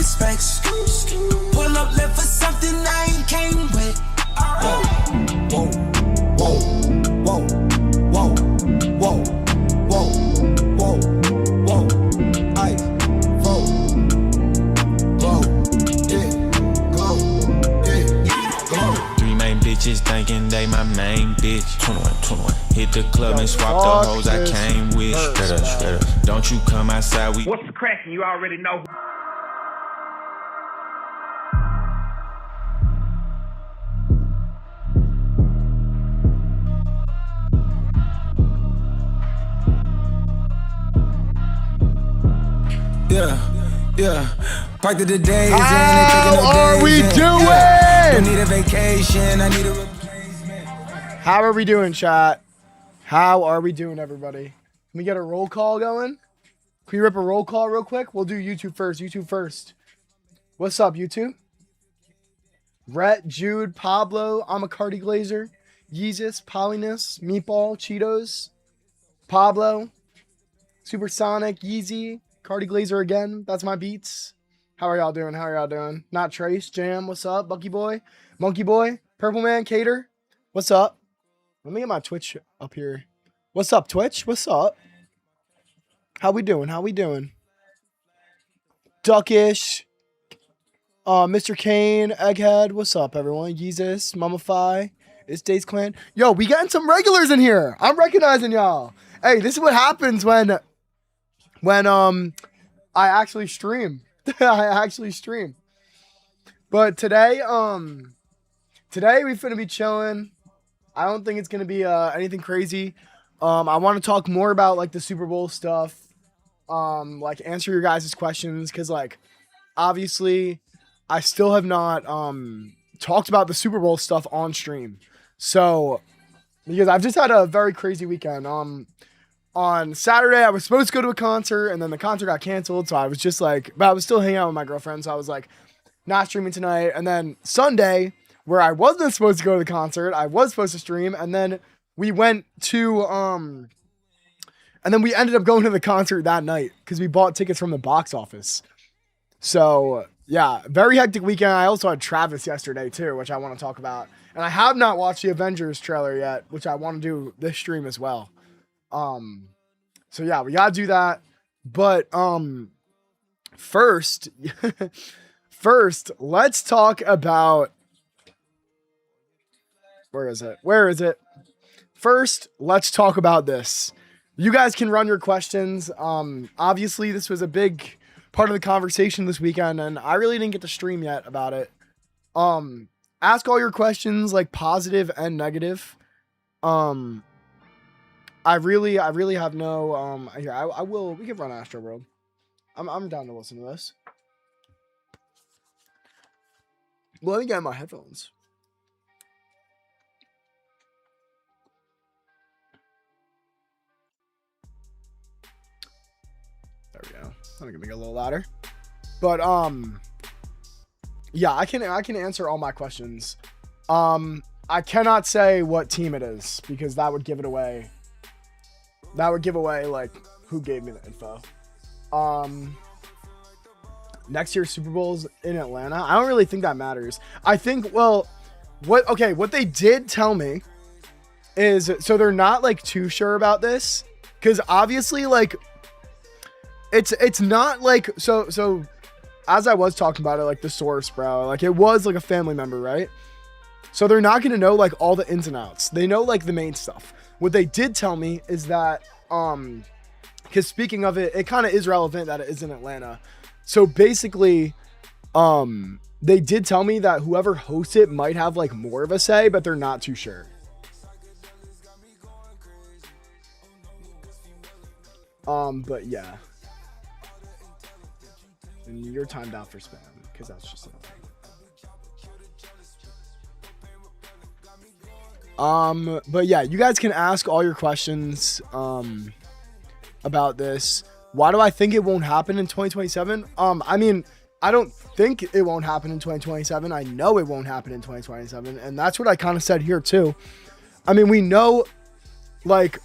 new specs. Pull up left for something I ain't came with. Whoa, whoa, whoa, whoa, whoa, whoa, whoa, whoa, whoa, I whoa, whoa, yeah, go. Three main bitches thinking they my main bitch. 21. Hit the club and swap the hoes I came with. Straight up. Don't you come outside, we. What's the cracking? You already know. Yeah. Parked to the days. How are we doing? Don't need a vacation. I need a replacement. How are we doing, chat? How are we doing, everybody? Can we get a roll call going? Can we rip a roll call real quick? We'll do YouTube first. What's up, YouTube? Rhett, Jude, Pablo, Amacardi Glazer, Yeezus, Polynus, Meatball, Cheetos, Pablo, Supersonic, Yeezy, Cardi Glazer again. That's my beats. How are y'all doing? Not Trace, Jam, what's up? Bucky Boy, Monkey Boy, Purple Man, Cater, what's up? Let me get my Twitch up here. What's up, Twitch? What's up? How we doing? Duckish, Mr. Kane, Egghead, what's up, everyone? Yeezus, Mummify, It's Days Clan. Yo, we getting some regulars in here. I'm recognizing y'all. Hey, this is what happens when I actually stream. But today we finna be chilling. I don't think it's gonna be anything crazy. I want to talk more about like the Super Bowl stuff. Like answer your guys' questions, because like obviously I still have not talked about the Super Bowl stuff on stream. So because I've just had a very crazy weekend. On Saturday, I was supposed to go to a concert, and then the concert got canceled. So I was just like, but I was still hanging out with my girlfriend. So I was like, not streaming tonight. And then Sunday, where I wasn't supposed to go to the concert, I was supposed to stream. And then we went to, and then we ended up going to the concert that night because we bought tickets from the box office. So yeah, very hectic weekend. I also had Travis yesterday too, which I want to talk about. And I have not watched the Avengers trailer yet, which I want to do this stream as well. So yeah, we gotta do that. But first, let's talk about where is it? First, let's talk about this. You guys can run your questions. Obviously, this was a big part of the conversation this weekend, and I really didn't get to stream yet about it. Ask all your questions, like positive and negative. I really have no, here, I will, we can run Astro World. I'm down to listen to this. Well, let me get my headphones. There we go. I'm gonna make it a little louder. But, yeah, I can answer all my questions. I cannot say what team it is because that would give it away. That would give away, like, who gave me the info. Next year's Super Bowl's in Atlanta. I don't really think that matters. I think, well, what they did tell me is, so they're not, like, too sure about this. Because, obviously, like, it's not, like, so, as I was talking about it, like, the source, bro, like, it was, like, a family member, right? So they're not going to know, like, all the ins and outs. They know, like, the main stuff. What they did tell me is that, because speaking of it, it kind of is relevant that it is in Atlanta. So basically, they did tell me that whoever hosts it might have like more of a say, but they're not too sure. But yeah. And you're timed out for spam, because that's just another thing. But yeah, you guys can ask all your questions about this. Why do I think it won't happen in 2027? I mean, I don't think it won't happen in 2027. I know it won't happen in 2027, and that's what I kind of said here too. I mean, we know, like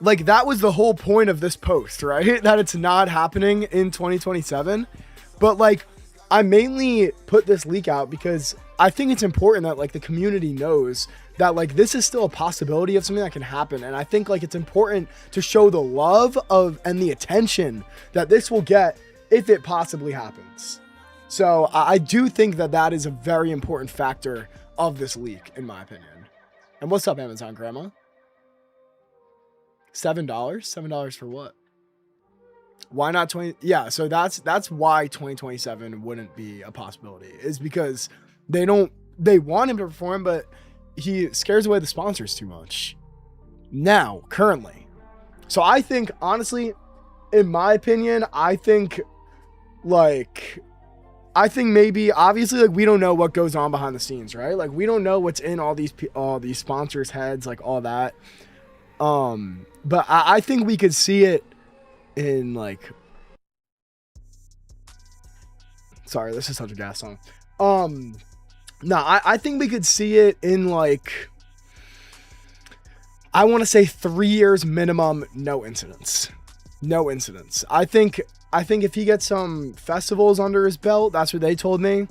that was the whole point of this post, right? That it's not happening in 2027. But like, I mainly put this leak out because I think it's important that like the community knows that like this is still a possibility of something that can happen. And I think like it's important to show the love of and the attention that this will get if it possibly happens. So I do think that that is a very important factor of this leak, in my opinion. And what's up, Amazon Grandma? $7? $7 for what? Why not 20? Yeah, so that's why 2027 wouldn't be a possibility, is because they want him to perform, but he scares away the sponsors too much now, currently. So I think, honestly, in my opinion, I think maybe, obviously, like, we don't know what goes on behind the scenes, right? Like, we don't know what's in all these sponsors' heads, like all that. But I think we could see it in like, sorry, this is such a gas song. No, I think we could see it in like, I want to say 3 years minimum, no incidents. I think if he gets some festivals under his belt, that's what they told me.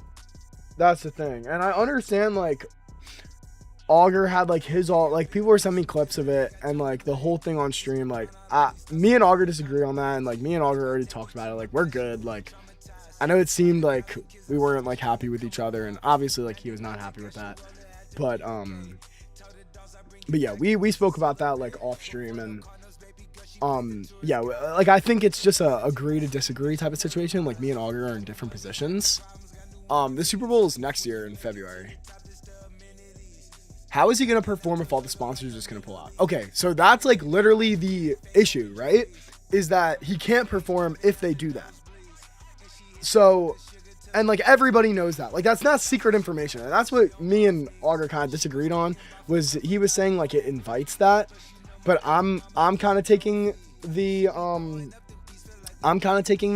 That's the thing. And I understand like Augur had like people were sending me clips of it and like the whole thing on stream. Like me and Augur disagree on that. And like me and Augur already talked about it. Like we're good. Like I know it seemed like we weren't like happy with each other, and obviously like he was not happy with that. But yeah, we spoke about that like off stream, and yeah, like I think it's just a agree to disagree type of situation. Like me and Augur are in different positions. The Super Bowl is next year in February. How is he going to perform if all the sponsors are just going to pull out? Okay, so that's like literally the issue, right? Is that he can't perform if they do that. So, and like everybody knows that. Like that's not secret information. And that's what me and Augur kind of disagreed on, was he was saying like it invites that. But I'm kind of taking the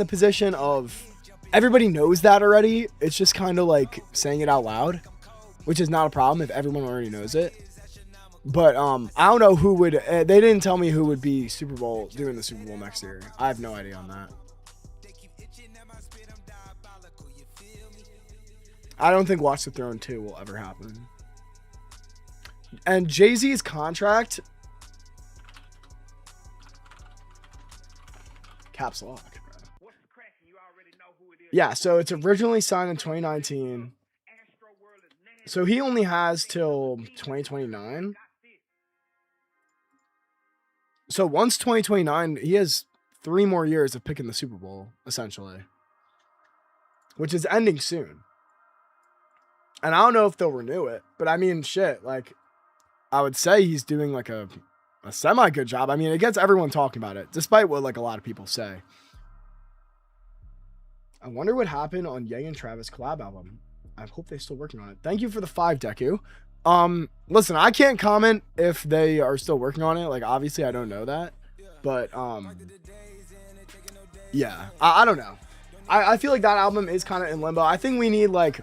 position of everybody knows that already. It's just kind of like saying it out loud, which is not a problem if everyone already knows it. But I don't know who would. They didn't tell me who would be doing the Super Bowl next year. I have no idea on that. I don't think Watch the Throne 2 will ever happen. And Jay-Z's contract, caps lock, bro. Yeah, so it's originally signed in 2019. So he only has till 2029. So once 2029, he has 3 more years of picking the Super Bowl, essentially, which is ending soon. And I don't know if they'll renew it, but I mean, shit, like, I would say he's doing like a semi-good job. I mean, it gets everyone talking about it, despite what like a lot of people say. I wonder what happened on Ye and Travis collab album. I hope they're still working on it. Thank you for the 5, Deku. Listen, I can't comment if they are still working on it. Like, obviously, I don't know that. But, yeah, I don't know. I feel like that album is kind of in limbo. I think we need, like,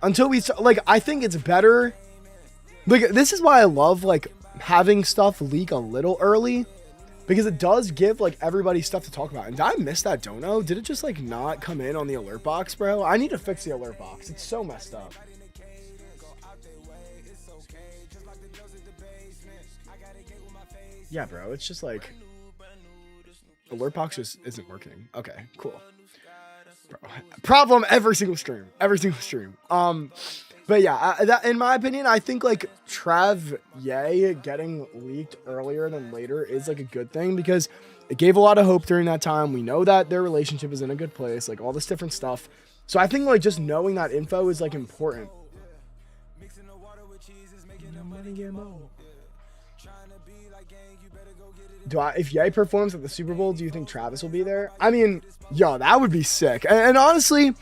until we start, like, I think it's better. Like, this is why I love, like, having stuff leak a little early, because it does give, like, everybody stuff to talk about. And did I miss that dono? Did it just, like, not come in on the alert box, bro? I need to fix the alert box. It's so messed up. Yeah, bro, it's just, like, alert box just isn't working. Okay, cool. Bro, problem every single stream. But yeah, that, in my opinion, I think like Trav Ye getting leaked earlier than later is like a good thing, because it gave a lot of hope during that time. We know that their relationship is in a good place, like all this different stuff. So I think like just knowing that info is like important. If Ye performs at the Super Bowl, do you think Travis will be there? I mean, yo, that would be sick. And honestly,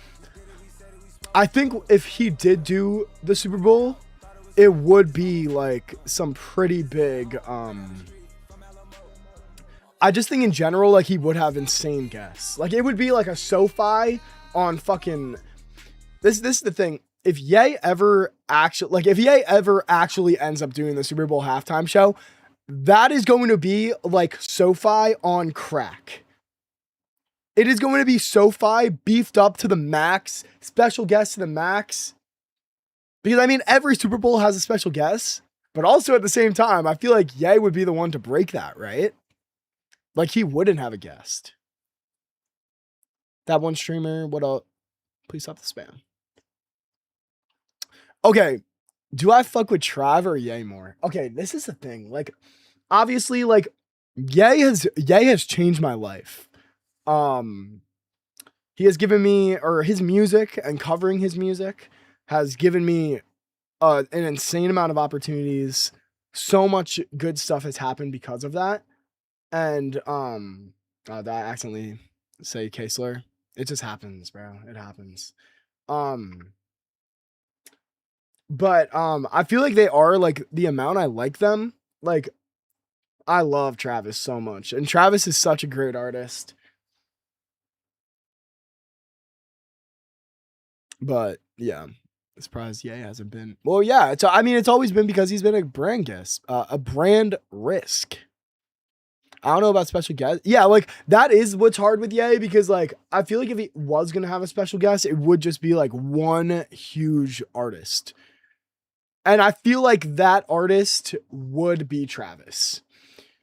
I think if he did do the Super Bowl, it would be like some pretty big, I just think in general, like he would have insane guests. Like it would be like a SoFi on fucking, this is the thing. If Ye ever actually ends up doing the Super Bowl halftime show, that is going to be like SoFi on crack. It is going to be SoFi beefed up to the max, special guest to the max. Because I mean, every Super Bowl has a special guest, but also at the same time, I feel like Ye would be the one to break that, right? Like he wouldn't have a guest. That one streamer, what up? Please stop the spam. Okay, do I fuck with Trav or Ye more? Okay, this is the thing. Like, obviously, like Ye has changed my life. He has given me, or his music and covering his music has given me an insane amount of opportunities. So much good stuff has happened because of that. And did I accidentally say K-slur? It just happens, bro. It happens. But I feel like they are, like, the amount I like them, like, I love Travis so much. And Travis is such a great artist. But yeah, I'm surprised Ye hasn't been. Well, yeah, I mean, it's always been because he's been a brand guest, a brand risk. I don't know about special guest. Yeah, like that is what's hard with Ye, because like I feel like if he was gonna have a special guest, it would just be like one huge artist. And I feel like that artist would be Travis.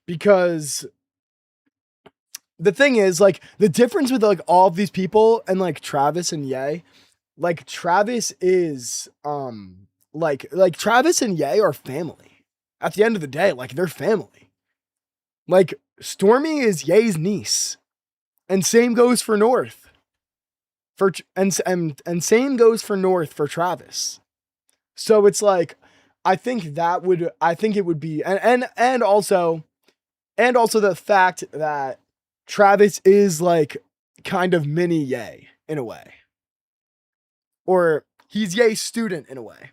Because the thing is, like, the difference with like all of these people and like Travis and Ye, like Travis is like Travis and Ye are family. At the end of the day, like they're family. Like Stormy is Ye's niece. And same goes for North. And same goes for North for Travis. So it's like I think it would be and also the fact that Travis is like kind of mini Ye in a way. Or he's Ye's student in a way.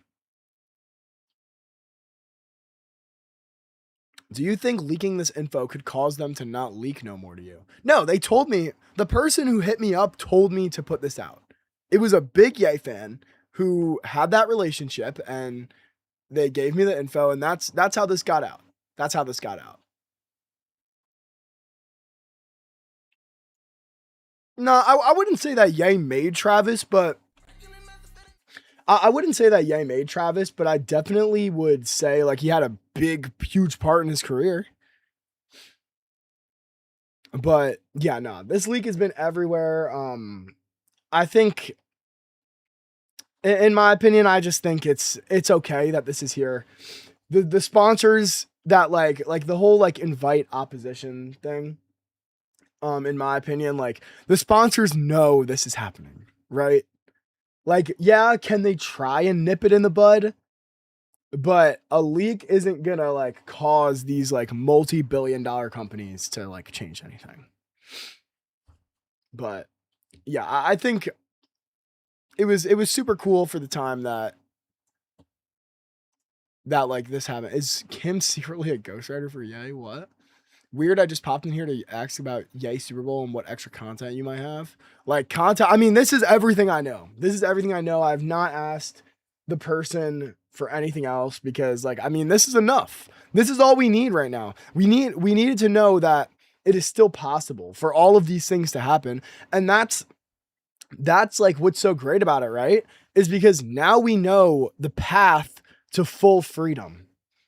Do you think leaking this info could cause them to not leak no more to you? No, they told me, the person who hit me up told me to put this out. It was a big Ye fan who had that relationship and they gave me the info, and that's how this got out. That's how this got out. No, I wouldn't say that Ye made Travis, but I wouldn't say that Ye made Travis, but I definitely would say like he had a big, huge part in his career. But yeah, no, this leak has been everywhere. I think, in my opinion, I just think it's okay that this is here. The sponsors that like the whole like invite opposition thing. In my opinion, like the sponsors know this is happening, right? Like, yeah, can they try and nip it in the bud? But a leak isn't gonna like cause these like multi-billion-dollar companies to like change anything. But yeah, I think it was super cool for the time that like this happened. Is Kim secretly a ghostwriter for Ye? What? Weird, I just popped in here to ask about Ye Super Bowl and what extra content you might have. Like content, I mean, this is everything I know. This is everything I know. I've not asked the person for anything else because like, I mean, this is enough. This is all we need right now. We needed to know that it is still possible for all of these things to happen. And that's like what's so great about it, right? Is because now we know the path to full freedom.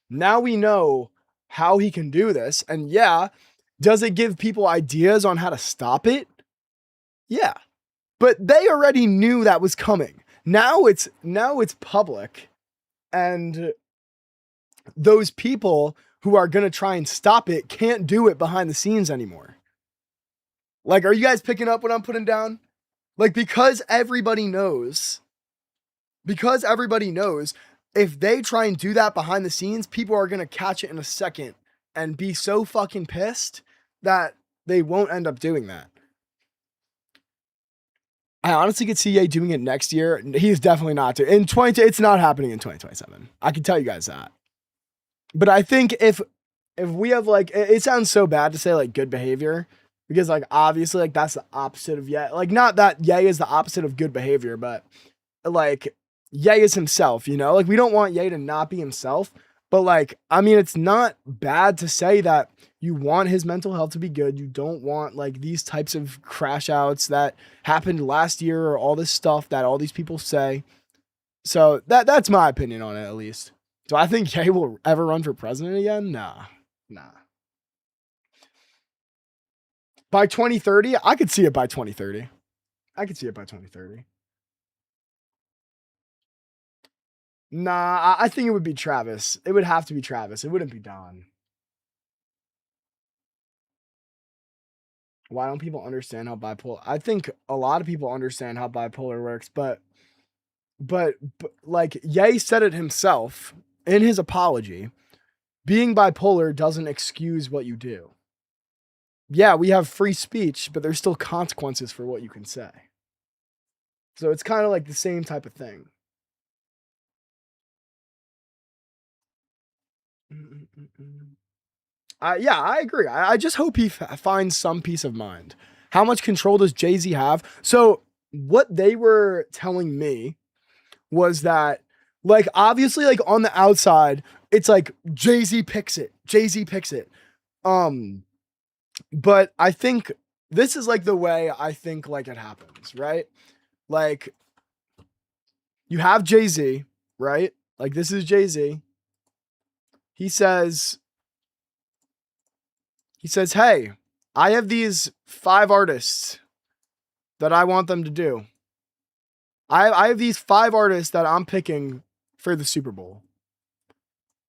Now we know how he can do this. And yeah, does it give people ideas on how to stop it? Yeah. But they already knew that was coming. Now it's public. And those people who are going to try and stop it can't do it behind the scenes anymore. Like, are you guys picking up what I'm putting down? Like, because everybody knows, if they try and do that behind the scenes, people are going to catch it in a second and be so fucking pissed that they won't end up doing that. I honestly could see Ye doing it next year. He's definitely not to. It's not happening in 2027. I can tell you guys that. But I think if we have like, it sounds so bad to say like good behavior because like obviously like that's the opposite of Ye. Like not that Ye is the opposite of good behavior, but like Ye is himself, you know? Like we don't want Ye to not be himself, But like, I mean, it's not bad to say that you want his mental health to be good. You don't want like these types of crash outs that happened last year or all this stuff that all these people say. So that's my opinion on it, at least. Do I think Ye will ever run for president again? Nah. By 2030, I could see it by 2030. Nah, I think it would be Travis. It would have to be Travis. It wouldn't be Don. Why don't people understand how bipolar? I think a lot of people understand how bipolar works, but like Ye said it himself in his apology. Being bipolar doesn't excuse what you do. Yeah, we have free speech, but there's still consequences for what you can say. So it's kind of like the same type of thing. Yeah, I agree. I just hope he finds some peace of mind. How much control does Jay-Z have? So what they were telling me was that, like, obviously, like, on the outside, it's like Jay-Z picks it. But I think this is like the way I think like it happens, right? Like, you have Jay-Z, right? Like, this is Jay-Z. He says, hey, I have these 5 artists that I want them to do. I have these 5 artists that I'm picking for the Super Bowl.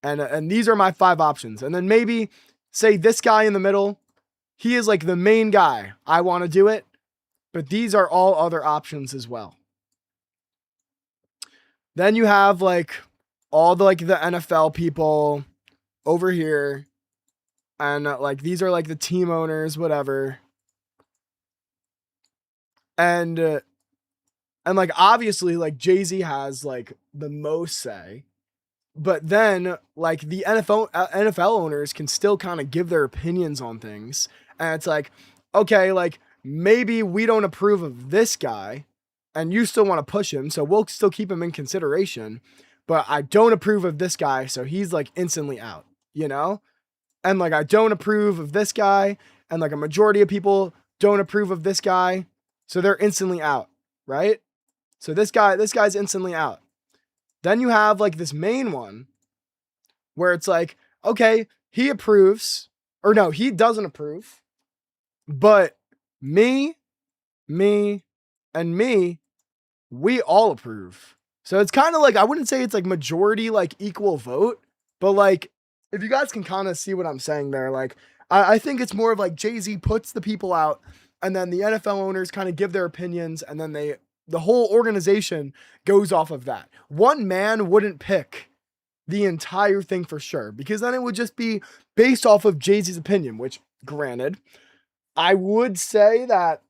And these are my 5 options. And then maybe say this guy in the middle, he is like the main guy. I want to do it, but these are all other options as well. Then you have like all the NFL people over here, and like these are like the team owners, whatever. And like obviously like Jay-Z has like the most say, but then like the NFL owners can still kind of give their opinions on things. And it's like, okay, like maybe we don't approve of this guy and you still want to push him, so we'll still keep him in consideration, but I don't approve of this guy, so he's like instantly out, you know? And like I don't approve of this guy, and like a majority of people don't approve of this guy, so they're instantly out, right? So this guy's instantly out. Then you have like this main one where it's like, okay, he approves, or no, he doesn't approve, but me, and me, we all approve. So it's kind of like, I wouldn't say it's like majority, like equal vote, but like, if you guys can kind of see what I'm saying there, like, I think it's more of like Jay-Z puts the people out, and then the NFL owners kind of give their opinions, and then the whole organization goes off of that. One man wouldn't pick the entire thing for sure, because then it would just be based off of Jay-Z's opinion, which granted, I would say that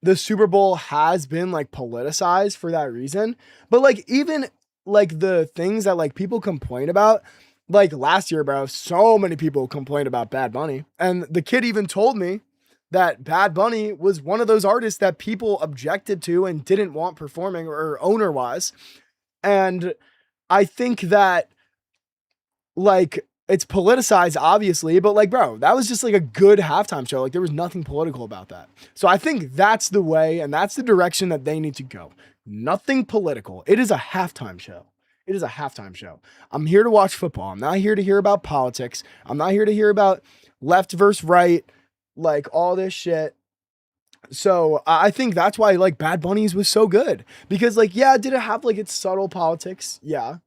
the Super Bowl has been like politicized for that reason. But like even like the things that like people complain about, like last year, bro, so many people complained about Bad Bunny. And the kid even told me that Bad Bunny was one of those artists that people objected to and didn't want performing, or owner wise. And I think that like it's politicized, obviously, but like, bro, that was just like a good halftime show. Like there was nothing political about that. So I think that's the way, and that's the direction that they need to go. Nothing political. It is a halftime show. I'm here to watch football. I'm not here to hear about politics. I'm not here to hear about left versus right, like all this shit. So I think that's why like Bad Bunny's was so good, because like, yeah, did it have like its subtle politics? Yeah.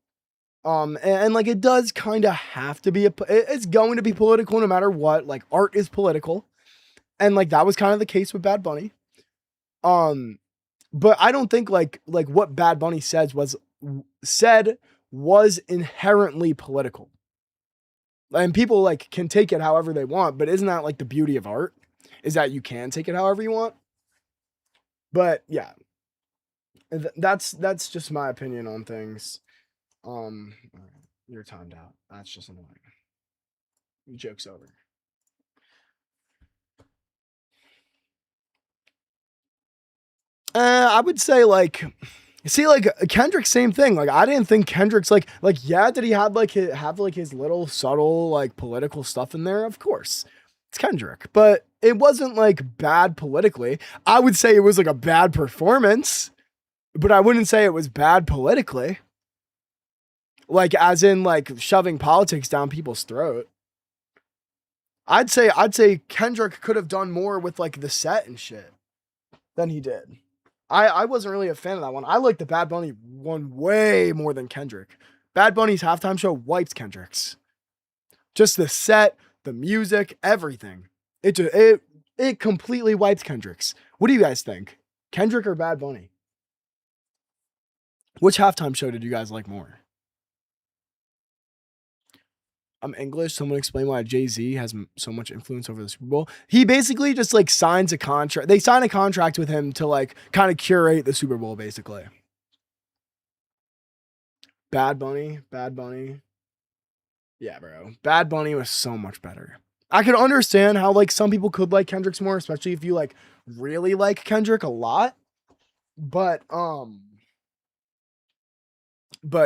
And like it does kind of have to be it's going to be political no matter what. Like art is political, and like that was kind of the case with Bad Bunny. But I don't think like what Bad Bunny said was inherently political. And people like can take it however they want, but isn't that like the beauty of art? Is that you can take it however you want? But yeah, that's just my opinion on things. You're timed out. That's just annoying. Joke's over. I would say like See, like Kendrick, same thing. Like I didn't think Kendrick's like yeah, did he have like his little subtle like political stuff in there? Of course, it's Kendrick, but it wasn't like bad politically. I would say it was like a bad performance, but I wouldn't say it was bad politically. Like as in like shoving politics down people's throat. I'd say Kendrick could have done more with like the set and shit than he did. I wasn't really a fan of that one. I like the Bad Bunny one way more than Kendrick. Bad Bunny's halftime show wipes Kendrick's. Just the set, the music, everything. It completely wipes Kendrick's. What do you guys think? Kendrick or Bad Bunny? Which halftime show did you guys like more? I'm English. Someone explain why Jay-Z has so much influence over the Super Bowl. He basically just like signs a contract. They sign a contract with him to like kind of curate the Super Bowl, basically. Bad Bunny. Yeah, bro. Bad Bunny was so much better. I could understand how like some people could like Kendrick's more, especially if you like really like Kendrick a lot. But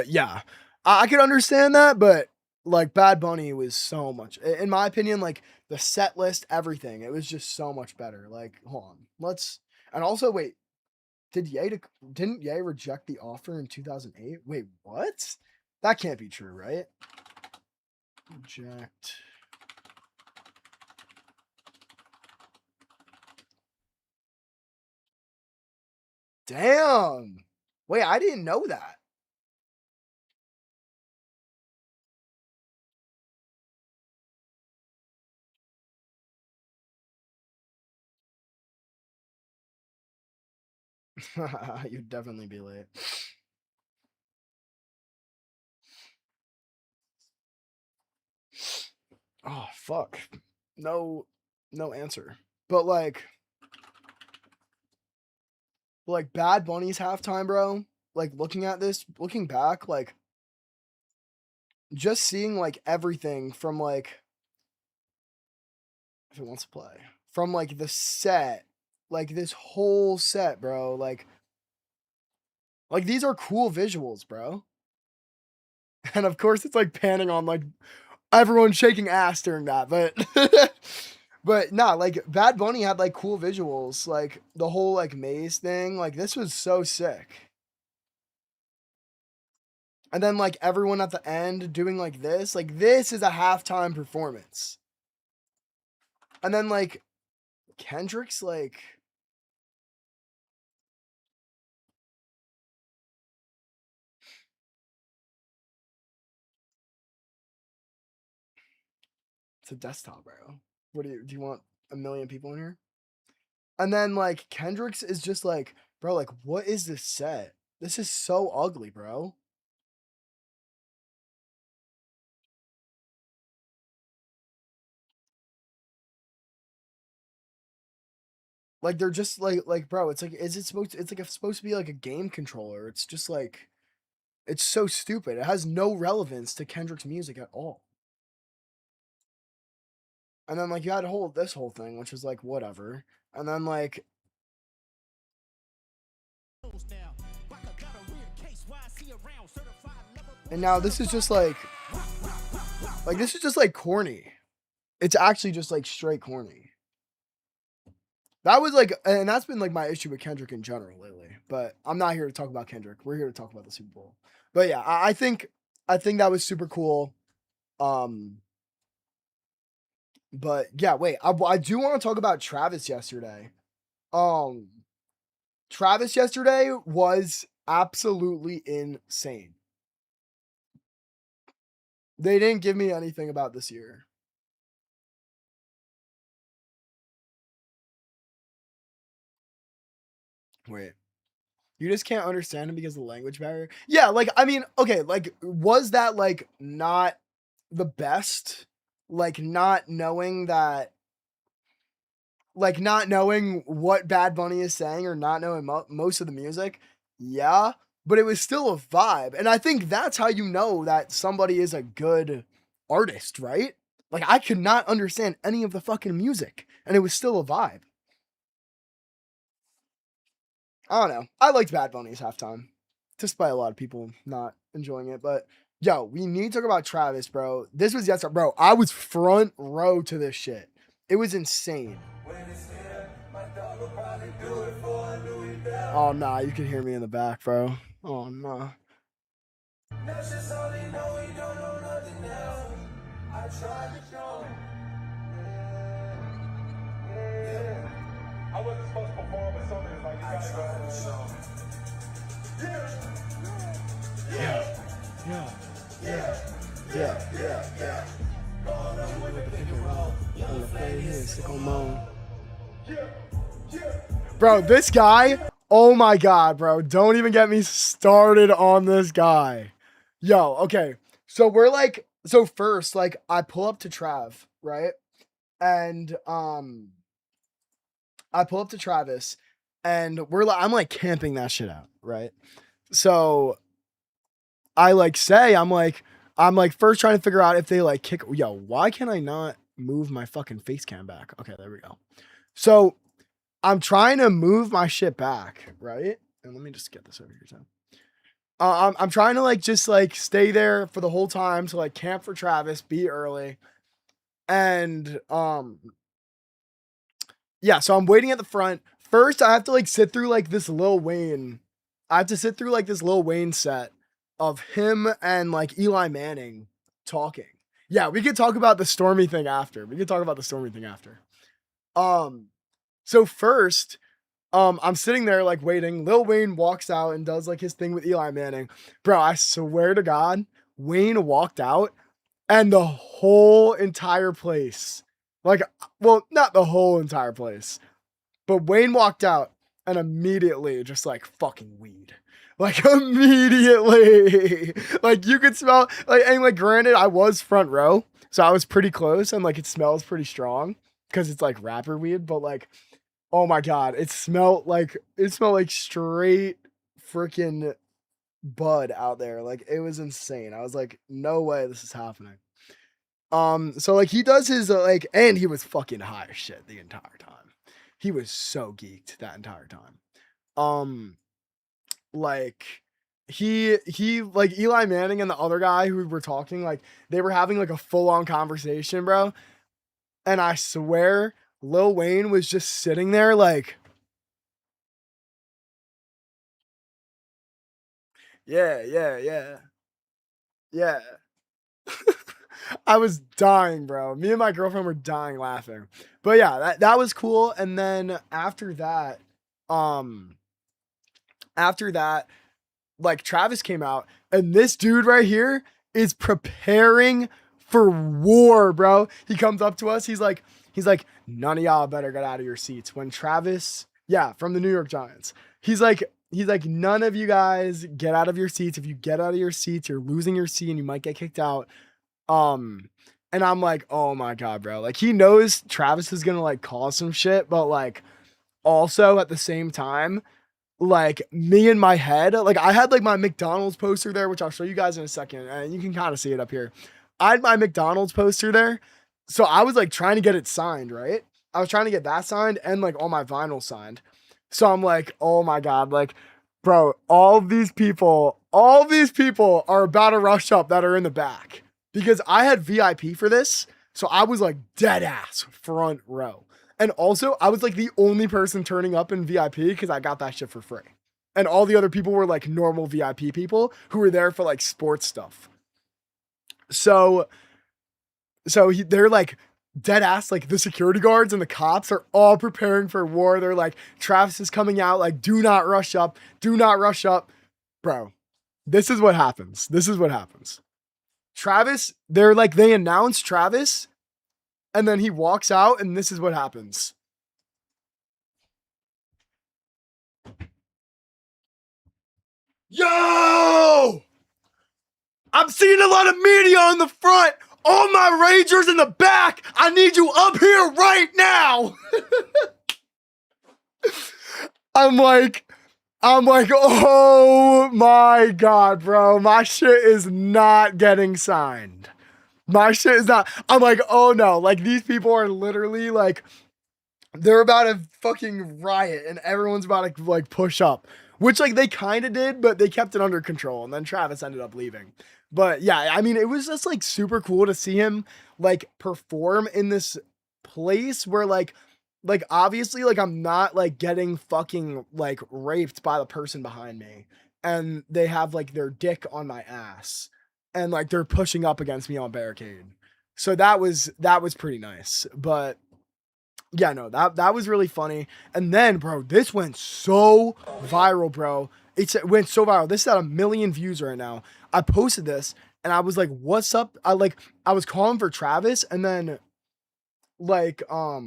yeah, I could understand that, but like Bad Bunny was so much, in my opinion, like the set list, everything. It was just so much better. Like, hold on, and also wait, didn't Ye reject the offer in 2008? Wait, what? That can't be true, right? Reject. Damn. Wait, I didn't know that. You'd definitely be late. Oh, fuck. No answer. But like Bad Bunny's halftime, bro. Like looking back, like just seeing like everything from like if it wants to play from like the set, like this whole set, bro. Like these are cool visuals, bro. And of course, it's like panning on like everyone shaking ass during that, but but nah, like Bad Bunny had like cool visuals, like the whole like maze thing. Like this was so sick. And then like everyone at the end doing like this is a halftime performance. And then like Kendrick's like it's a desktop, bro. What do you want a million people in here? And then like Kendrick's is just like, bro, like what is this set? This is so ugly, bro. Like they're just like bro, it's like it's like it's supposed to be like a game controller. It's just like it's so stupid. It has no relevance to Kendrick's music at all. And then like you had this whole thing, which was like whatever. And then like and now this is just like this is just like corny. It's actually just like straight corny. That was like, and that's been like my issue with Kendrick in general lately. But I'm not here to talk about Kendrick. We're here to talk about the Super Bowl. But yeah, I think that was super cool. But yeah, wait, I do want to talk about Travis yesterday. Travis yesterday was absolutely insane. They didn't give me anything about this year. Wait. You just can't understand him because of the language barrier? Yeah, like I mean, okay, like was that like not the best? Like not knowing not knowing what Bad Bunny is saying or not knowing most of the music? Yeah, but it was still a vibe. And I think that's how you know that somebody is a good artist, right? Like I could not understand any of the fucking music and it was still a vibe. I don't know. I liked Bad Bunny's halftime. despite a lot of people not enjoying it. But yo, we need to talk about Travis, bro. This was yesterday, bro. I was front row to this shit. It was insane. Oh nah, you can hear me in the back, bro. Oh nah. I wasn't supposed to perform, but something is like, you gotta go ahead and show. Bro, this guy, oh my god, bro. Don't even get me started on this guy. Yo, okay. So we're like, so first, like, I pull up to Trav, right? And I pull up to Travis and I'm like camping that shit out, right? So I like say, I'm like first trying to figure out if they like kick. Yo, why can I not move my fucking face cam back? Okay, there we go. So I'm trying to move my shit back, right? And let me just get this over here, too. I'm trying to like just like stay there for the whole time to like camp for Travis, be early, and yeah. So I'm waiting at the front. First, I have to like sit through like this Lil Wayne. I have to sit through like this Lil Wayne set of him and like Eli Manning talking. Yeah, we could talk about the Stormy thing after. So first, I'm sitting there like waiting. Lil Wayne walks out and does like his thing with Eli Manning. Bro, I swear to God, Wayne walked out and the whole entire place, like, well, not the whole entire place, but Wayne walked out and immediately just like fucking weed. Like immediately, like you could smell like, and like granted, I was front row, so I was pretty close and like it smells pretty strong because it's like rapper weed, but like, oh my god, it smelled like straight freaking bud out there. Like it was insane. I was like, no way this is happening. So like he does his like, and he was fucking high as shit the entire time. He was so geeked that entire time. Like he like Eli Manning and the other guy who were talking, like they were having like a full-on conversation, bro. And I swear Lil Wayne was just sitting there like, yeah. I was dying, bro. Me and my girlfriend were dying laughing. But yeah, that was cool. And then after that, like Travis came out and this dude right here is preparing for war, bro. He comes up to us. He's like, none of y'all better get out of your seats. When Travis, yeah, from the New York Giants, he's like, none of you guys get out of your seats. If you get out of your seats, you're losing your seat and you might get kicked out. And I'm like, oh my God, bro. Like he knows Travis is going to like cause some shit, but like also at the same time, like me in my head, like I had like my McDonald's poster there, which I'll show you guys in a second. And you can kind of see it up here. I had my McDonald's poster there. So I was like trying to get it signed, right? I was trying to get that signed and like all my vinyl signed. So I'm like, oh my God, like, bro, all these people are about to rush up that are in the back because I had VIP for this. So I was like dead ass front row. And also I was like the only person turning up in VIP because I got that shit for free. And all the other people were like normal VIP people who were there for like sports stuff. So they're like dead ass, like the security guards and the cops are all preparing for war. They're like, Travis is coming out, like, do not rush up. Bro, this is what happens. Travis, they announce Travis and then he walks out and this is what happens. Yo! I'm seeing a lot of media on the front. All my Rangers in the back. I need you up here right now. I'm like, oh my God, bro. My shit is not getting signed. I'm like, oh no. Like these people are literally like, they're about to fucking riot and everyone's about to like push up. which like they kind of did, but they kept it under control, and then Travis ended up leaving. But yeah, I mean, it was just like super cool to see him like perform in this place where like obviously like I'm not like getting fucking like raped by the person behind me, and they have like their dick on my ass, and like they're pushing up against me on barricade. So that was pretty nice. But yeah, no, that was really funny. And then, bro, this went so viral, bro. It went so viral. This is at 1 million views right now. I posted this and I was like, "What's up?" I was calling for Travis, and then like why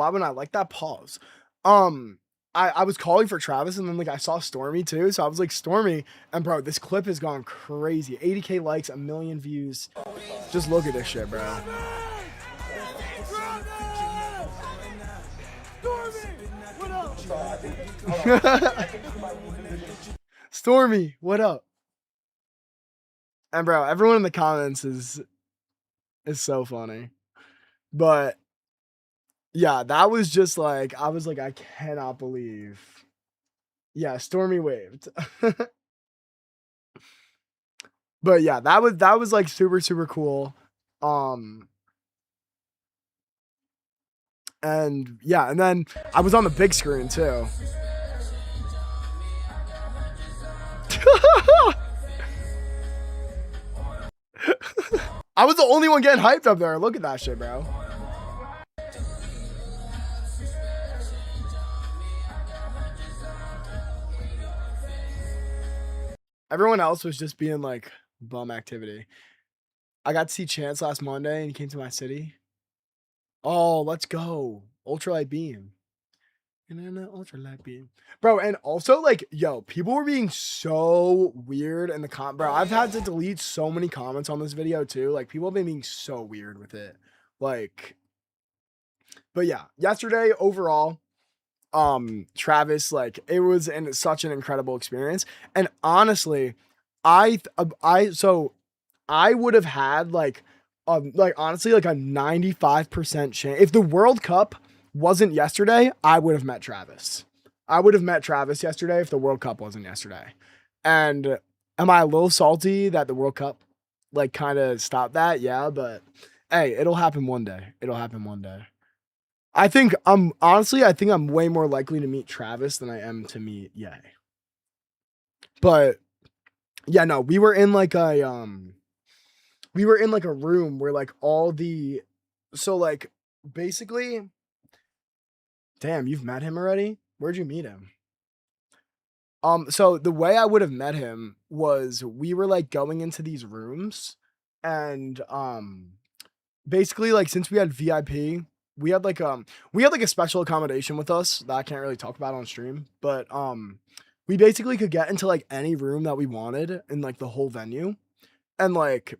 would I like that pause? I was calling for Travis, and then like I saw Stormy too, so I was like, Stormy, and bro, this clip has gone crazy. 80K likes, 1 million views. Just look at this shit, bro. Stormy, what up? And bro, everyone in the comments is so funny. But yeah, that was just like, I was like, I cannot believe. Yeah, Stormy waved. But yeah, that was like super, super cool. And yeah, and then I was on the big screen too. I was the only one getting hyped up there. Look at that shit, bro. Everyone else was just being like bum activity. I got to see Chance last Monday and he came to my city. Oh, let's go. Ultralight beam. Ultralight beam. Bro, and also like, yo, people were being so weird in the bro, I've had to delete so many comments on this video too. Like, people have been being so weird with it. Like, but yeah, yesterday overall, Travis, like, it was such an incredible experience. And honestly, I would have had like honestly like a 95% chance if the World Cup wasn't yesterday, I would have met Travis. I would have met Travis yesterday if the World Cup wasn't yesterday. And am I a little salty that the World Cup like kind of stopped that? Yeah, but hey, it'll happen one day. It'll happen one day. I think I'm way more likely to meet Travis than I am to meet Ye. But yeah, no, we were in like a room where like all the like basically, damn, you've met him already? Where'd you meet him? So the way I would have met him was we were like going into these rooms, and basically like since we had VIP, we had like a special accommodation with us that I can't really talk about on stream, but we basically could get into like any room that we wanted in like the whole venue. And like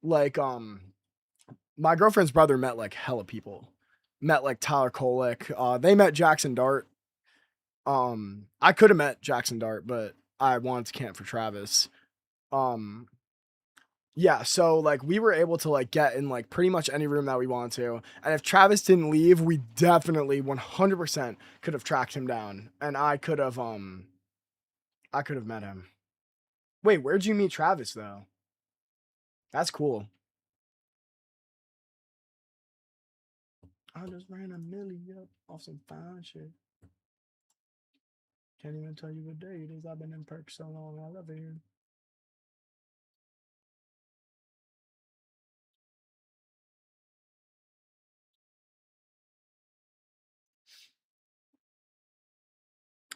my girlfriend's brother met like hella people. Met like Tyler Kolek. They met Jackson Dart. I could have met Jackson Dart, but I wanted to camp for Travis. Yeah, so like we were able to like get in like pretty much any room that we wanted to. And if Travis didn't leave, we definitely 100% could have tracked him down, and I could have met him. Wait, where'd you meet Travis though? That's cool. I just ran a milli up off some fine shit. Can't even tell you what day it is. I've been in perk so long. I love it here.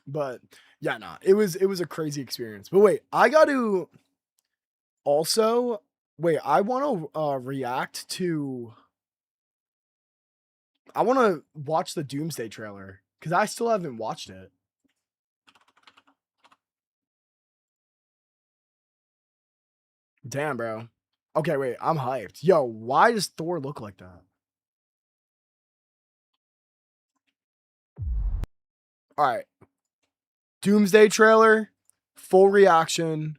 But yeah, nah, it was a crazy experience. But wait, I got to also I want to react to. I want to watch the Doomsday trailer because I still haven't watched it. Damn, bro. Okay, wait, I'm hyped. Yo, why does Thor look like that? All right. Doomsday trailer, full reaction.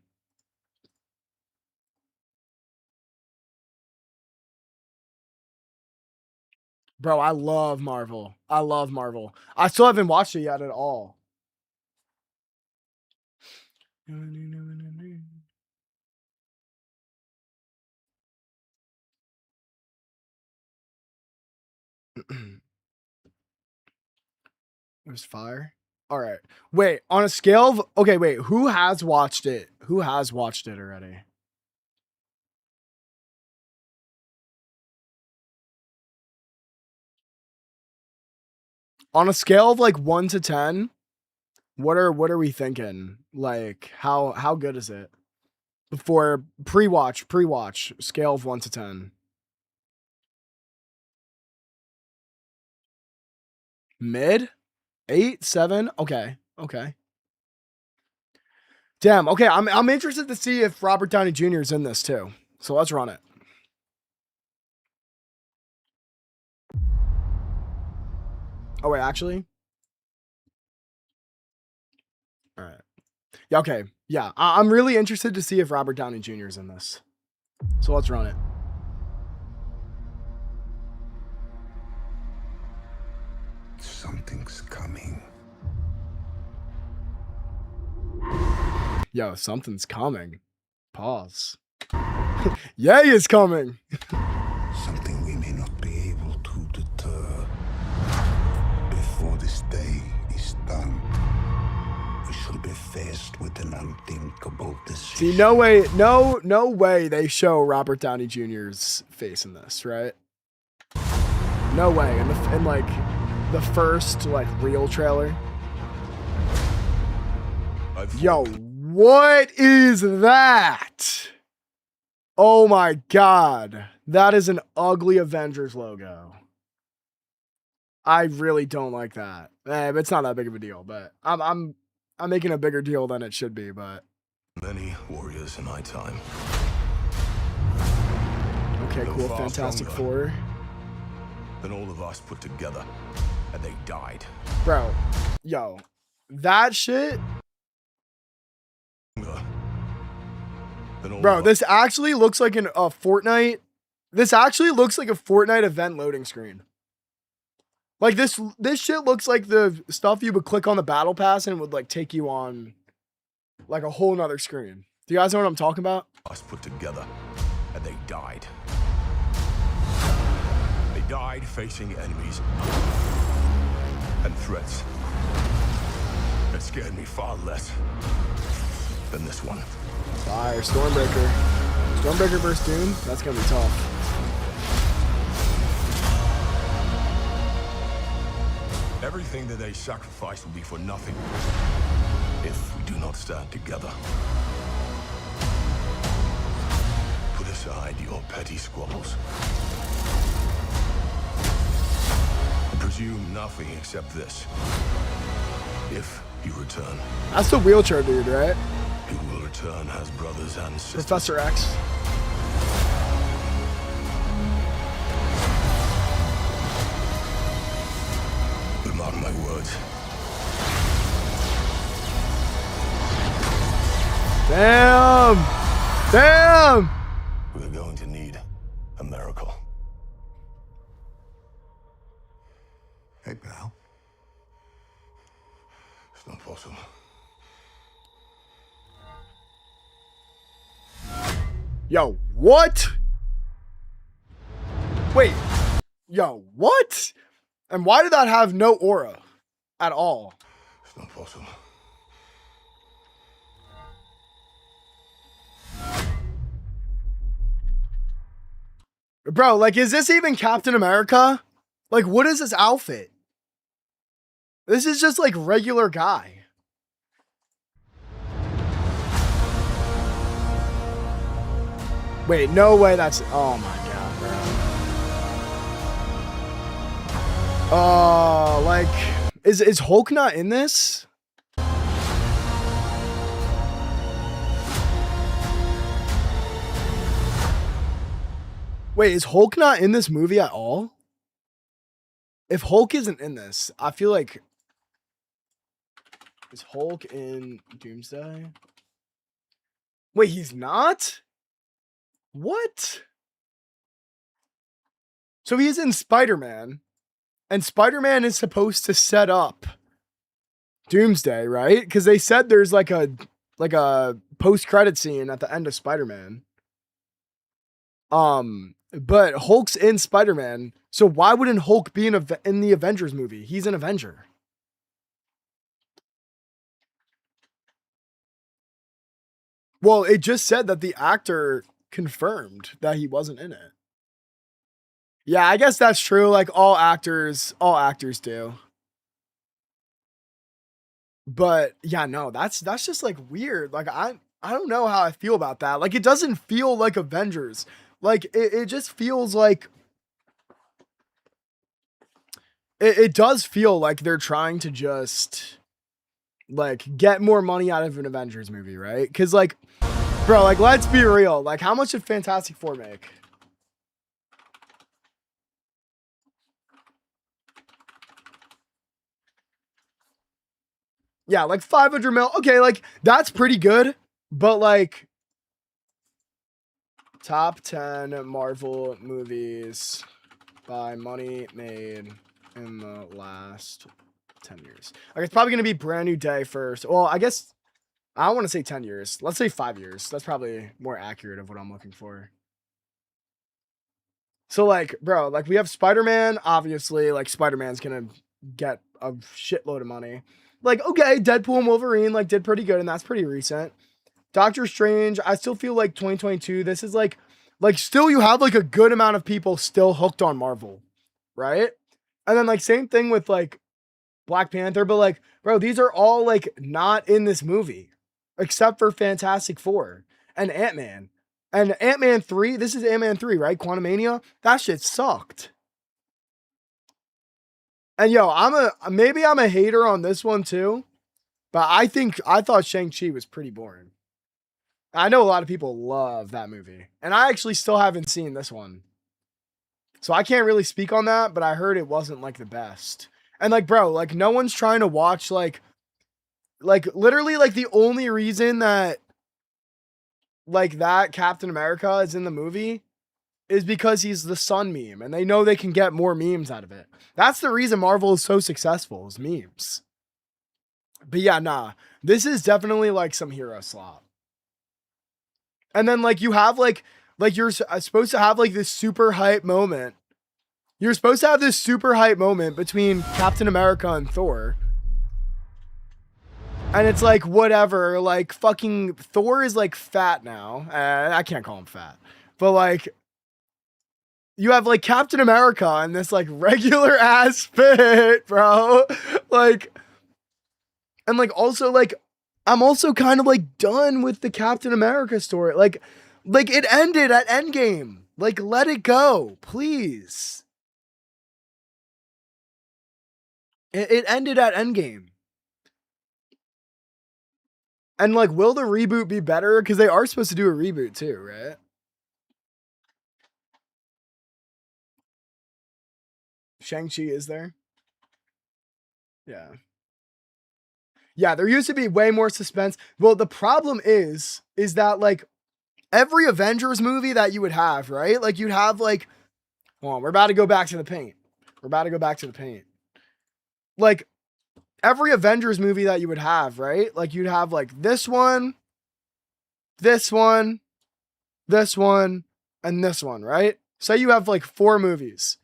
Bro, I love Marvel. I love Marvel. I still haven't watched it yet at all. There's fire. All right. Wait, on a scale of okay, wait, who has watched it? Who has watched it already? On a scale of like 1 to 10, what are we thinking? Like how good is it? Before pre-watch, scale of 1 to 10. Mid? 8, 7? Okay. Okay. Damn. Okay, I'm interested to see if Robert Downey Jr. is in this too. So let's run it. Oh wait, actually. All right. Yeah, okay. Yeah, I'm really interested to see if Robert Downey Jr. is in this. So let's run it. Something's coming. Yo, something's coming. Pause. Yay is coming. Something we may not be able to deter. Before this day is done, we shall be faced with an unthinkable decision. See, no way they show Robert Downey Jr.'s face in this, right? No way. In like the first like real trailer. Yo, what is that? Oh my god. That is an ugly Avengers logo. I really don't like that. It's not that big of a deal, but I'm making a bigger deal than it should be, but Many warriors in my time. okay, No cool. far Fantastic stronger. Four. Than all of us put together, and they died. Bro, yo, that shit. Bro, this actually looks like a Fortnite. This actually looks like a Fortnite event loading screen. Like this shit looks like the stuff you would click on the battle pass and it would like take you on like a whole nother screen. Do you guys know what I'm talking about? Us put together, and they died. They died facing enemies and threats that scared me far less than this one. Fire, Stormbreaker. Stormbreaker versus Doom? That's gonna be tough. Everything that they sacrifice will be for nothing if we do not stand together. Put aside your petty squabbles. Presume nothing except this. If you return, That's the wheelchair dude, right? you will return as brothers and sisters. Professor X. But mark my words. Damn! Damn! We're going to need a miracle. Hey, pal. It's not possible. Yo, what? Wait. Yo, what? And why did that have no aura at all? It's not possible. Bro, like, is this even Captain America? Like, what is this outfit? This is just like regular guy. Wait, no way that's... Oh my god, bro. Like, is Hulk not in this? Wait, is Hulk not in this movie at all? If Hulk isn't in this, I feel like... Is Hulk in Doomsday? Wait, he's not? What? So he's in Spider-Man, and Spider-Man is supposed to set up Doomsday, right? Because they said there's like a like a post-credit scene at the end of Spider-Man. But Hulk's in Spider-Man, so why wouldn't Hulk be in the Avengers movie? He's an Avenger. Well, it just said that the actor confirmed that he wasn't in it. Yeah, I guess that's true. Like all actors do. But yeah, no, that's just like weird. Like I don't know how I feel about that. Like it doesn't feel like Avengers. Like it just feels like it does feel like they're trying to just like get more money out of an Avengers movie, right? Cuz like bro, like let's be real. Like how much did Fantastic Four make? Yeah, like 500 mil. Okay, like that's pretty good, but like top 10 Marvel movies by money made in the last 10 years. Like it's probably going to be Brand New Day first. Well, I guess I don't want to say 10 years. Let's say 5 years. That's probably more accurate of what I'm looking for. So like, bro, like we have Spider-Man, obviously, like Spider-Man's going to get a shitload of money. Like, okay, Deadpool and Wolverine like did pretty good and that's pretty recent. Doctor Strange, I still feel like 2022, this is like still you have like a good amount of people still hooked on Marvel, right? And then like same thing with like Black Panther, but like, bro, these are all like not in this movie except for Fantastic Four and Ant-Man. And Ant-Man 3, this is Ant-Man 3, right? Quantumania, that shit sucked. And yo, maybe I'm a hater on this one too, but I thought Shang-Chi was pretty boring. I know a lot of people love that movie, and I actually still haven't seen this one. So I can't really speak on that, but I heard it wasn't like the best. And like, bro, like no one's trying to watch like literally like the only reason that like that Captain America is in the movie is because he's the sun meme and they know they can get more memes out of it. That's the reason Marvel is so successful is memes. But yeah, nah, this is definitely like some hero slop. And then like you have like you're supposed to have like this super hype moment. You're supposed to have this super hype moment between Captain America and Thor. And it's like, whatever, like fucking Thor is like fat now. I can't call him fat, but like you have like Captain America in this like regular ass fit, bro. Like, and like also like, I'm also kind of like done with the Captain America story. Like it ended at Endgame. Like, let it go, please. It ended at Endgame. And like, will the reboot be better? Because they are supposed to do a reboot too, right? Shang-Chi is there? Yeah. Yeah, there used to be way more suspense. Well, the problem is that like every Avengers movie that you would have, right? Like you'd have like, hold on, we're about to go back to the paint. Like every Avengers movie that you would have, right? Like you'd have like this one, this one, this one, and this one, right? Say you have like 4 movies.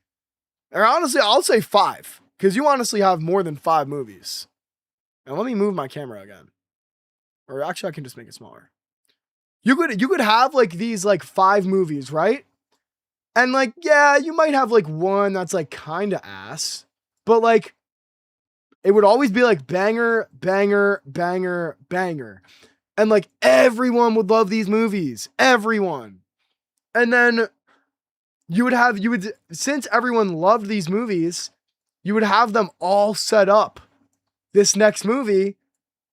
Or honestly, I'll say 5, because you honestly have more than 5 movies. And let me move my camera again. Or actually, I can just make it smaller. You could have like these like 5 movies, right? And like, yeah, you might have like one that's like kind of ass, but like it would always be like banger, banger, banger, banger. And like everyone would love these movies. Everyone. And then since everyone loved these movies, you would have them all set up this next movie.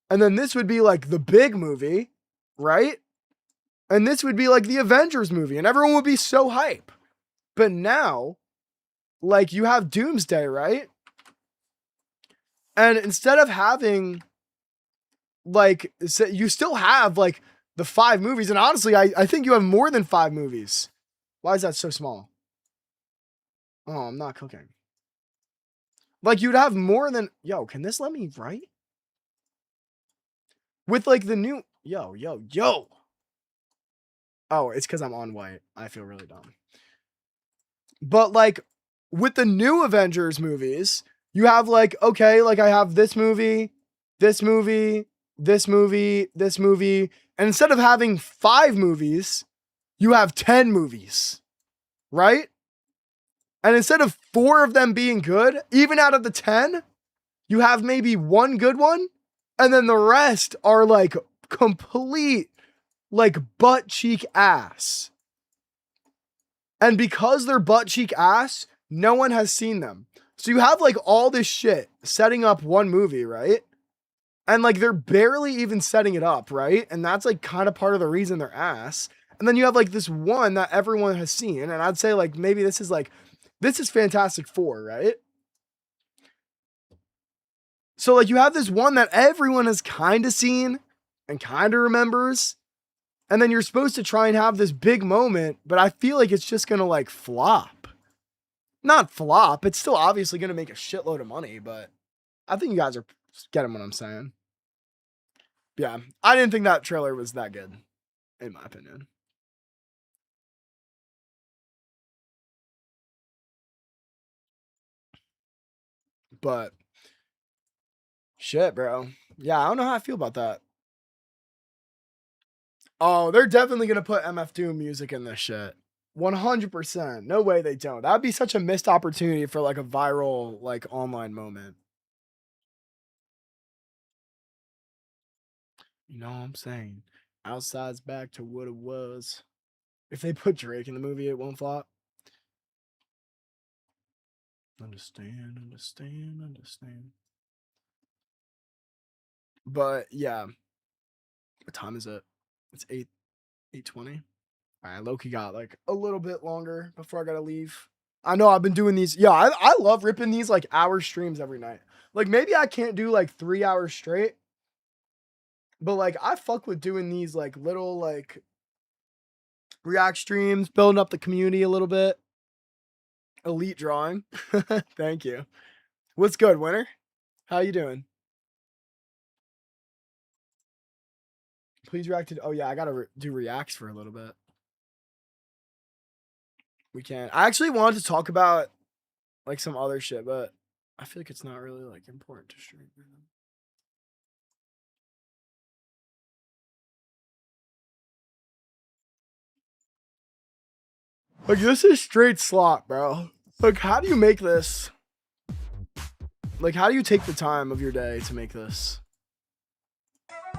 And then this would be like the big movie, right? And this would be like the Avengers movie, and everyone would be so hype. But now, like you have Doomsday, right? And instead of having like, you still have like the 5 movies. And honestly, I think you have more than 5 movies. Why is that so small? Oh, I'm not cooking. Like you'd have more than, yo, can this let me write? With like the new, Yo, yo, yo. Oh, it's because I'm on white. I feel really dumb. But like with the new Avengers movies, you have like, okay, like I have this movie, this movie, this movie, this movie. And instead of having 5 movies, you have 10 movies, right? And instead of 4 of them being good, even out of the 10, you have maybe 1 good one. And then the rest are like complete, like butt cheek ass. And because they're butt cheek ass, no one has seen them. So you have like all this shit setting up one movie, right? And like they're barely even setting it up, right? And that's like kind of part of the reason they're ass. And then you have like this one that everyone has seen. And I'd say like maybe this is Fantastic Four, right? So like you have this one that everyone has kind of seen and kind of remembers. And then you're supposed to try and have this big moment, but I feel like it's just going to like flop. Not flop. It's still obviously going to make a shitload of money, but I think you guys are getting what I'm saying. Yeah, I didn't think that trailer was that good, in my opinion. But shit, bro. Yeah, I don't know how I feel about that. Oh, they're definitely going to put MF Doom music in this shit. 100%. No way they don't. That'd be such a missed opportunity for like a viral, like online moment. You know what I'm saying? Outside's back to what it was. If they put Drake in the movie, it won't flop. Understand. But yeah. What time is it? It's 8:20. All right, Loki got like a little bit longer before I gotta leave. I know I've been doing these. Yeah, I love ripping these like hour streams every night. Like maybe I can't do like 3 hours straight. But like I fuck with doing these like little like react streams, building up the community a little bit. Elite drawing. Thank you. What's good, Winter? How you doing? Please react to. Oh yeah, I gotta do reacts for a little bit. We can. I actually wanted to talk about like some other shit, but I feel like it's not really like important to stream. Like this is straight slot, bro. Like how do you make this? Like how do you take the time of your day to make this?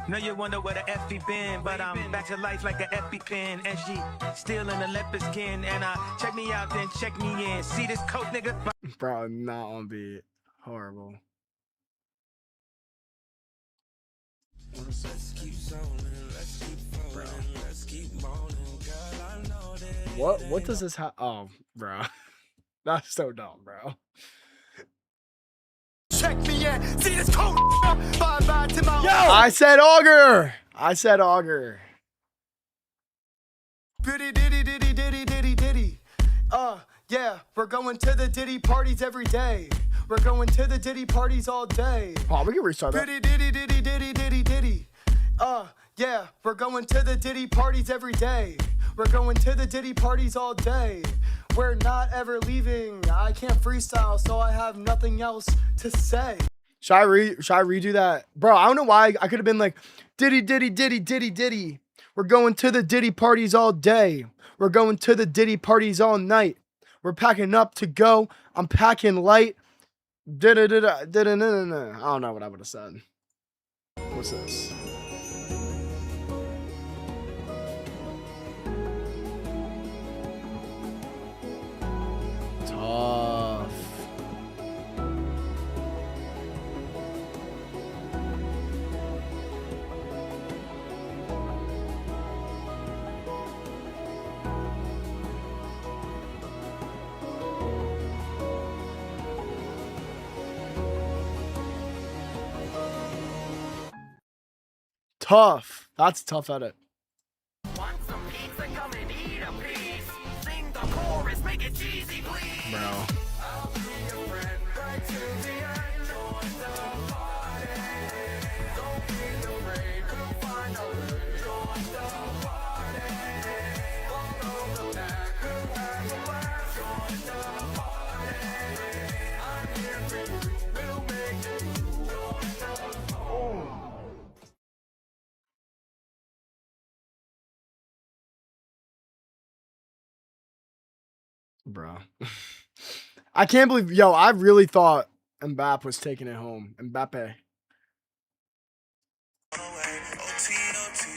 Know you wonder where the FB been, but I'm back to life like a EpiPen. And she still in the leopard skin. And check me out, then check me in. See this coke, nigga? Bro, not on beat. Horrible. Bro. What does this have? Oh, bro. That's so dumb, bro. Check me in. See this cold. Bye bye to my. Yo! I said auger. Diddy diddy diddy diddy diddy diddy. Yeah, we're going to the Diddy parties every day. We're going to the Diddy parties all day. Oh, we can restart that. Diddy diddy diddy diddy diddy diddy. Yeah, we're going to the Diddy parties every day. We're going to the Diddy parties all day. We're not ever leaving. I can't freestyle, so I have nothing else to say. Should I redo that? Bro, I don't know why I could have been like, Diddy, Diddy, Diddy, Diddy, Diddy. We're going to the Diddy parties all day. We're going to the Diddy parties all night. We're packing up to go. I'm packing light. I don't know what I would have said. What's this? Tough. Tough. That's a tough edit. Want some pizza? Come and eat a piece. Sing the chorus, make it cheesy, please. Bro. I'll be your friend right to the end. Join the party. Don't be afraid, we'll find a way. Bro. I can't believe, yo, I really thought Mbappe was taking it home. Mbappe.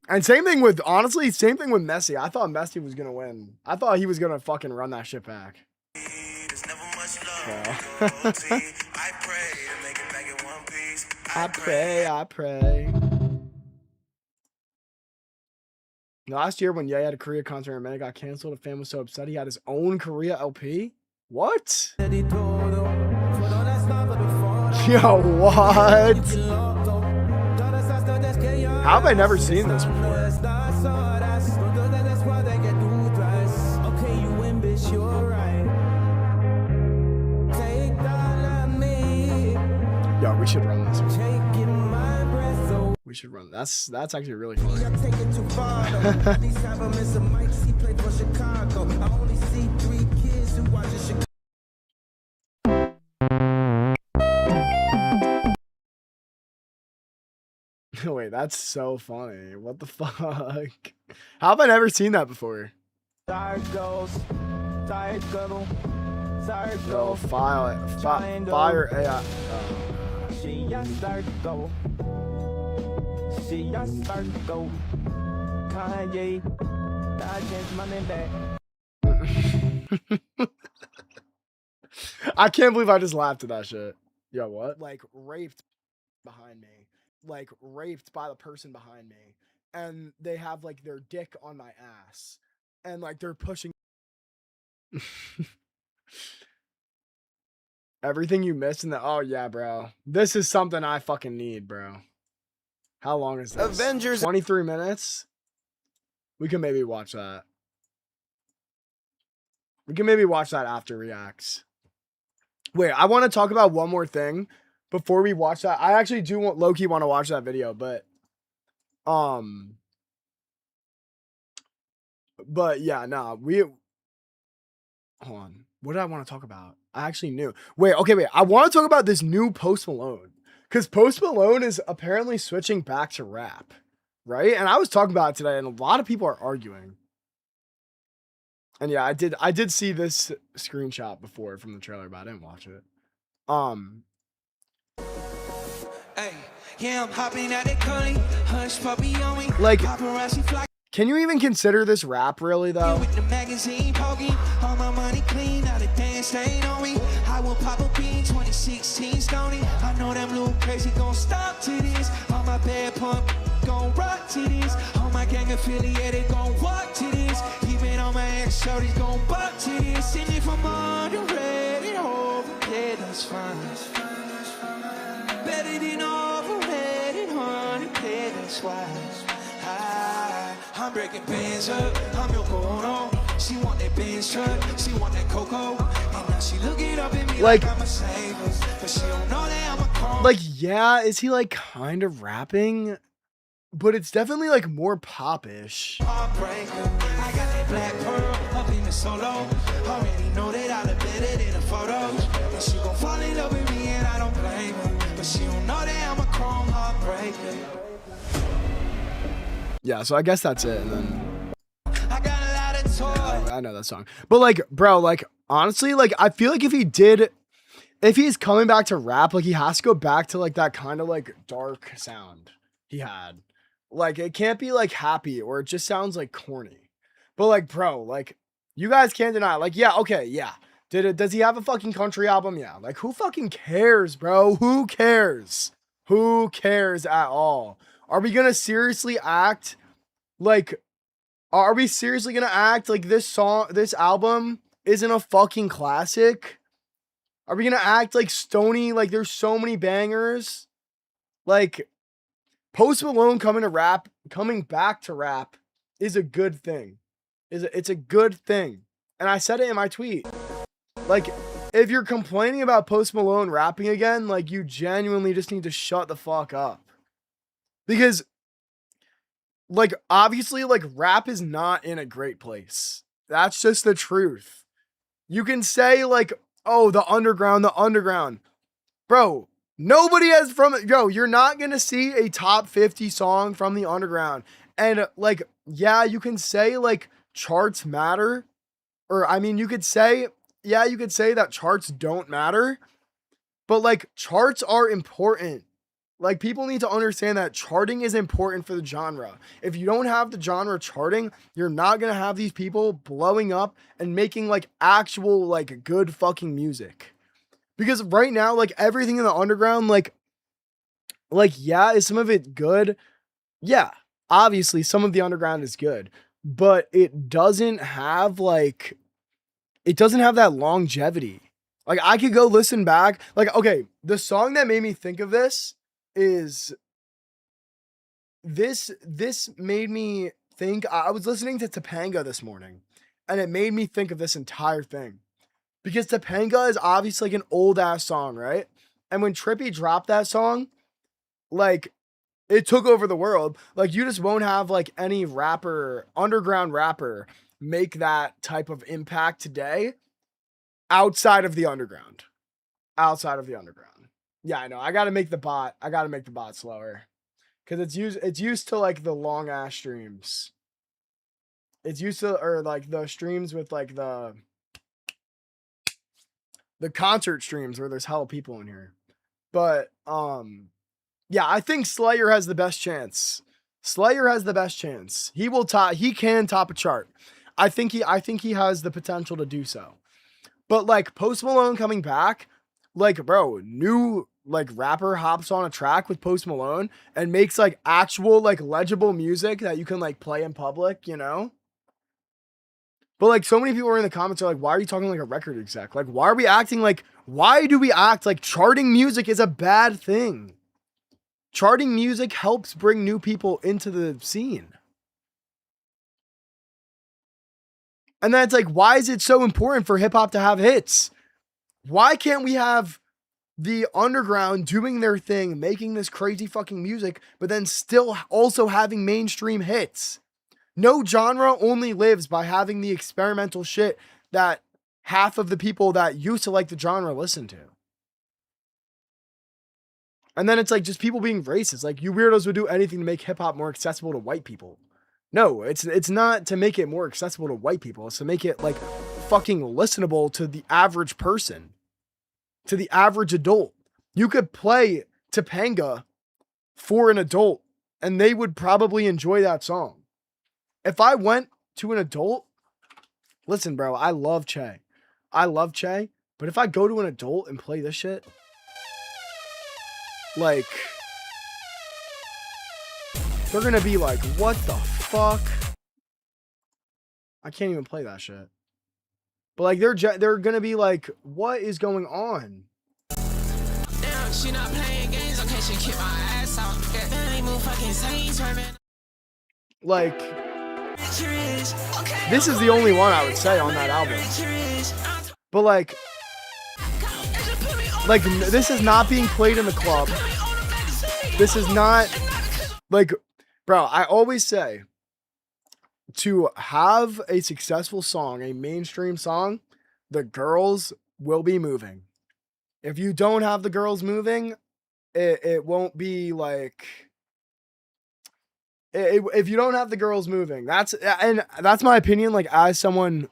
And same thing with, honestly, same thing with Messi. I thought Messi was going to win. I thought he was going to fucking run that shit back. I pray. Last year when Ye had a Korea concert and it got canceled, a fan was so upset he had his own Korea LP? What? Yo, what? How have I never seen this before? Yo, we should run this. We should run. That's actually really fun. Wait, that's so funny. What the fuck? How have I never seen that before? Yo, fire AI. I can't believe I just laughed at that shit. Yo, what? Like raped behind me. Like raped by the person behind me. And they have like their dick on my ass. And like they're pushing. Everything you missed in the. Oh yeah, bro. This is something I fucking need, bro. How long is this? Avengers. 23 minutes? We can maybe watch that. We can maybe watch that after reacts. Wait, I want to talk about one more thing before we watch that. I actually do want low-key want to watch that video, but yeah, nah, hold on. What did I want to talk about? I actually knew. Wait. I want to talk about this new Post Malone. Because Post Malone is apparently switching back to rap, right? And I was talking about it today, and a lot of people are arguing. And yeah, I did see this screenshot before from the trailer, but I didn't watch it. Hey, yeah, I'm hopping at the curly, hush puppy on me. Like, Paparazzi fly can you even consider this rap really though? with the magazine poking, all my money clean, now the dance stain on me. I will pop a bean, 2016 stony. I know them little crazy gon' stop to this. All my bad pump gon' rock to this. All my gang affiliated gon' walk to this. Even all my ex shorties gon' buck to this. And if I'm underrated, overpaid, that's fine. Better than overrated, underpaid, that's why. I'm breaking bands up, I'm Yoko Ono. She want that Benz truck, she want that Coco. And now she looking up at me like I'm a saver, but she don't know that I'm a clone. Like, yeah, is he like kind of rapping? But it's definitely like more pop-ish. Heartbreaker, I got that black pearl up in the solo. Already know that I look better than the photos. And she gon' fall in love with me and I don't blame her. But she don't know that I'm a chrome heartbreaker. Yeah, so I guess that's it. And then I got a lot of toys. I know that song. But like, bro, like honestly, like I feel like if he's coming back to rap, like he has to go back to like that kind of like dark sound he had. Like it can't be like happy or it just sounds like corny. But like, bro, like you guys can't deny, like, yeah, okay, yeah. Does he have a fucking country album? Yeah. Like who fucking cares, bro? Who cares? Who cares at all? Are we gonna seriously act like this album isn't a fucking classic? Are we gonna act like Stony, like there's so many bangers? Like Post Malone coming back to rap is a good thing. It's a good thing. And I said it in my tweet. Like, if you're complaining about Post Malone rapping again, like you genuinely just need to shut the fuck up. Because, like, obviously, like, rap is not in a great place. That's just the truth. You can say, like, oh, the underground. Bro, nobody has you're not gonna see a top 50 song from the underground. And, like, yeah, you can say, like, charts matter. Or, I mean, you could say yeah, you could say that charts don't matter, but like charts are important. Like people need to understand that charting is important for the genre. If you don't have the genre charting, you're not going to have these people blowing up and making like actual like good fucking music. Because right now, like everything in the underground, like yeah, is some of it good? Yeah, obviously some of the underground is good, but it doesn't have that longevity. Like I could go listen back. Like, okay, the song that made me think of this is this made me think. I was listening to Topanga this morning, and it made me think of this entire thing. Because Topanga is obviously like an old ass song, right? And when Trippy dropped that song, like it took over the world. Like you just won't have like any rapper, underground rapper, make that type of impact today outside of the underground. Outside of the underground. Yeah, I know. I gotta make the bot slower. Cause it's used to like the long ass streams. It's used to, or like the streams with like the concert streams where there's hella people in here. But yeah, I think Slayer has the best chance. Slayer has the best chance. He can top a chart. I think he has the potential to do so. But like Post Malone coming back, like bro, new like rapper hops on a track with Post Malone and makes like actual like legible music that you can like play in public, you know? But like so many people are in the comments are like, why are you talking like a record exec? Like, why do we act like charting music is a bad thing? Charting music helps bring new people into the scene. And then it's like, why is it so important for hip hop to have hits? Why can't we have the underground doing their thing, making this crazy fucking music, but then still also having mainstream hits? No genre only lives by having the experimental shit that half of the people that used to like the genre listen to. And then it's like just people being racist. Like you weirdos would do anything to make hip hop more accessible to white people. No, it's not to make it more accessible to white people. It's to make it like fucking listenable to the average person, to the average adult. You could play Topanga for an adult and they would probably enjoy that song. If I went to an adult, listen, bro, I love Che. But if I go to an adult and play this shit, like, they're gonna be like, what the fuck? I can't even play that shit. But like, they're gonna be like, what is going on? Damn, she not playing games, okay, she kick my ass off. Ain't move fucking Saints, like, this is the only one I would say on that album. But like this is not being played in the club. This is not like, bro, I always say to have a successful song, a mainstream song, the girls will be moving. If you don't have the girls moving, it won't be like, if you don't have the girls moving, that's my opinion. Like as someone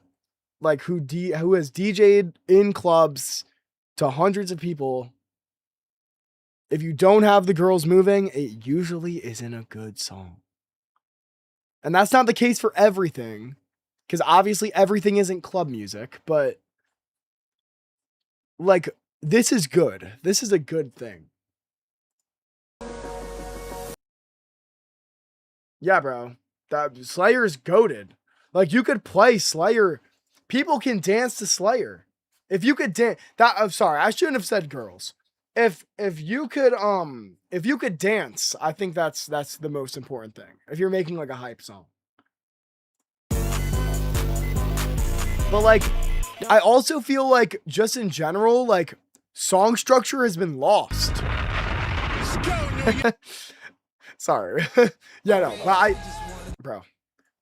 like who has DJ'd in clubs to hundreds of people, if you don't have the girls moving, it usually isn't a good song. And that's not the case for everything, because obviously everything isn't club music, but like this is good. This is a good thing. Yeah, bro. That Slayer's goated. Like you could play Slayer. People can dance to Slayer. If you could dance that, I'm sorry, I shouldn't have said girls. If you could dance, I think that's the most important thing. If you're making like a hype song. But like I also feel like just in general, like song structure has been lost. Sorry. Yeah, no, but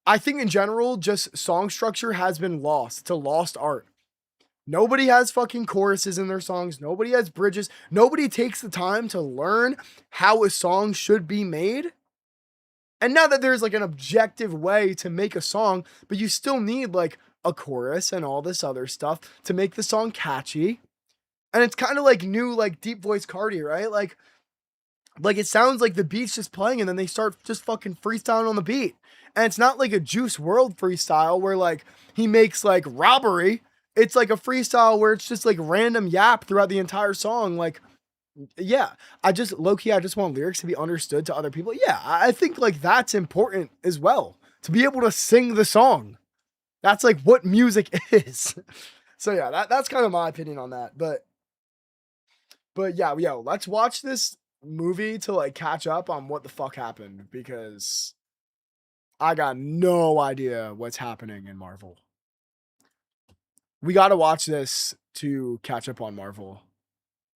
I think in general, just song structure has been lost. It's a lost art. Nobody has fucking choruses in their songs. Nobody has bridges. Nobody takes the time to learn how a song should be made. And now that there's like an objective way to make a song, but you still need like a chorus and all this other stuff to make the song catchy. And it's kind of like new, like deep voice Cardi, right? Like it sounds like the beat's just playing and then they start just fucking freestyling on the beat. And it's not like a Juice WRLD freestyle where like he makes like robbery. It's like a freestyle where it's just like random yap throughout the entire song. Like, yeah, I just want lyrics to be understood to other people. Yeah, I think like that's important as well, to be able to sing the song. That's like what music is. So yeah, that's kind of my opinion on that. But yeah, yo, let's watch this movie to like catch up on what the fuck happened, because I got no idea what's happening in Marvel. We got to watch this to catch up on Marvel,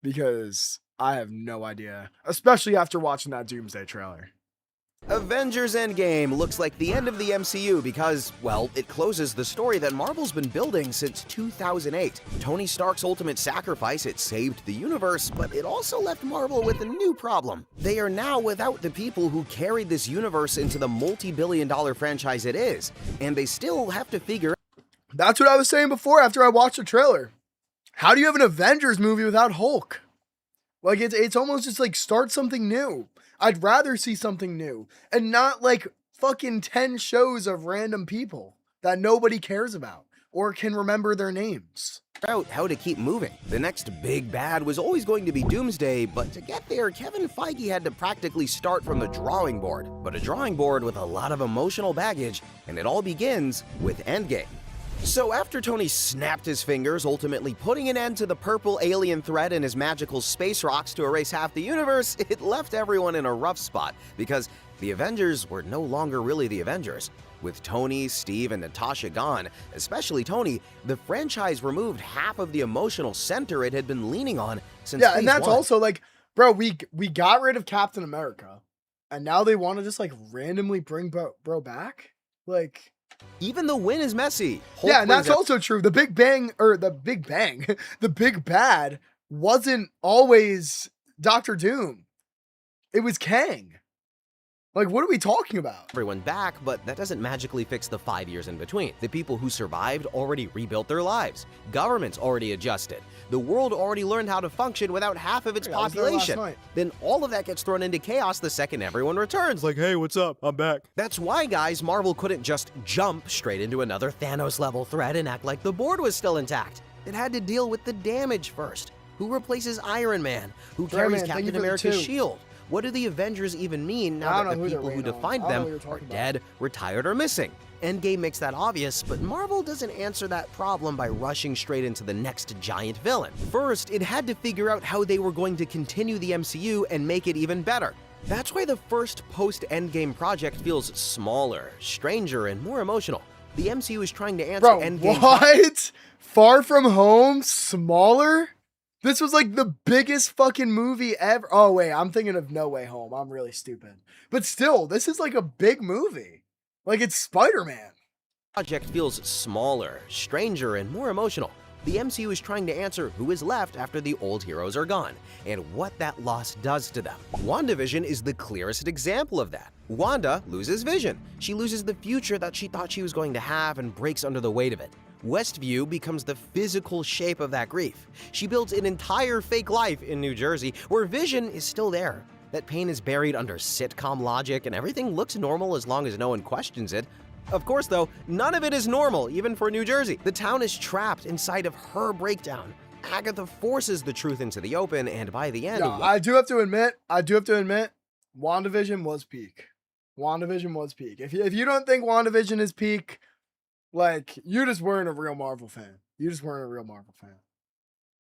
because I have no idea, especially after watching that Doomsday trailer. Avengers Endgame looks like the end of the MCU because, well, it closes the story that Marvel's been building since 2008. Tony Stark's ultimate sacrifice, it saved the universe, but it also left Marvel with a new problem. They are now without the people who carried this universe into the multi-billion-dollar franchise it is, and they still have to figure. That's what I was saying before after I watched the trailer. How do you have an Avengers movie without Hulk? Like, it's almost just like start something new. I'd rather see something new and not like fucking 10 shows of random people that nobody cares about or can remember their names. Out how to keep moving. The next big bad was always going to be Doomsday, but to get there, Kevin Feige had to practically start from the drawing board. But a drawing board with a lot of emotional baggage, and it all begins with Endgame. So after Tony snapped his fingers, ultimately putting an end to the purple alien threat and his magical space rocks to erase half the universe, it left everyone in a rough spot, because the Avengers were no longer really the Avengers. With Tony, Steve, and Natasha gone, especially Tony, the franchise removed half of the emotional center it had been leaning on since Yeah, and that's Phase 1. also like, bro, we got rid of Captain America, and now they want to just like randomly bring bro back? Like... Even the win is messy. Hulk yeah, and that's brings also true. The Big Bad wasn't always Doctor Doom. It was Kang. Like, what are we talking about? everyone back, but that doesn't magically fix the 5 years in between. The people who survived already rebuilt their lives. Governments already adjusted. The world already learned how to function without half of its Yeah, I was there last population. night. Then all of that gets thrown into chaos the second everyone returns. Like, hey, what's up? I'm back. That's why, guys, Marvel couldn't just jump straight into another Thanos-level threat and act like the board was still intact. It had to deal with the damage first. Who replaces Iron Man? Who carries Man, thank you Captain for the America's 2. shield? What do the Avengers even mean I now don't that know the who they're people who waiting on. defined I don't know them what you're are talking dead, retired, or missing? Endgame makes that obvious, but Marvel doesn't answer that problem by rushing straight into the next giant villain. First, it had to figure out how they were going to continue the MCU and make it even better. That's why the first post-Endgame project feels smaller, stranger, and more emotional. The MCU is trying to answer Bro, Endgame. what? Far From Home? Smaller? This was like the biggest fucking movie ever. Oh, wait, I'm thinking of No Way Home. I'm really stupid. But still, this is like a big movie. Like, it's Spider-Man. Project feels smaller, stranger, and more emotional. The MCU is trying to answer who is left after the old heroes are gone, and what that loss does to them. WandaVision is the clearest example of that. Wanda loses Vision. She loses the future that she thought she was going to have and breaks under the weight of it. Westview becomes the physical shape of that grief. She builds an entire fake life in New Jersey, where Vision is still there. That pain is buried under sitcom logic, and everything looks normal as long as no one questions it. Of course, though, none of it is normal, even for New Jersey. The town is trapped inside of her breakdown. Agatha forces the truth into the open, and by the end... Yeah, I do have to admit, WandaVision was peak. WandaVision was peak. If you don't think WandaVision is peak, like, you just weren't a real Marvel fan.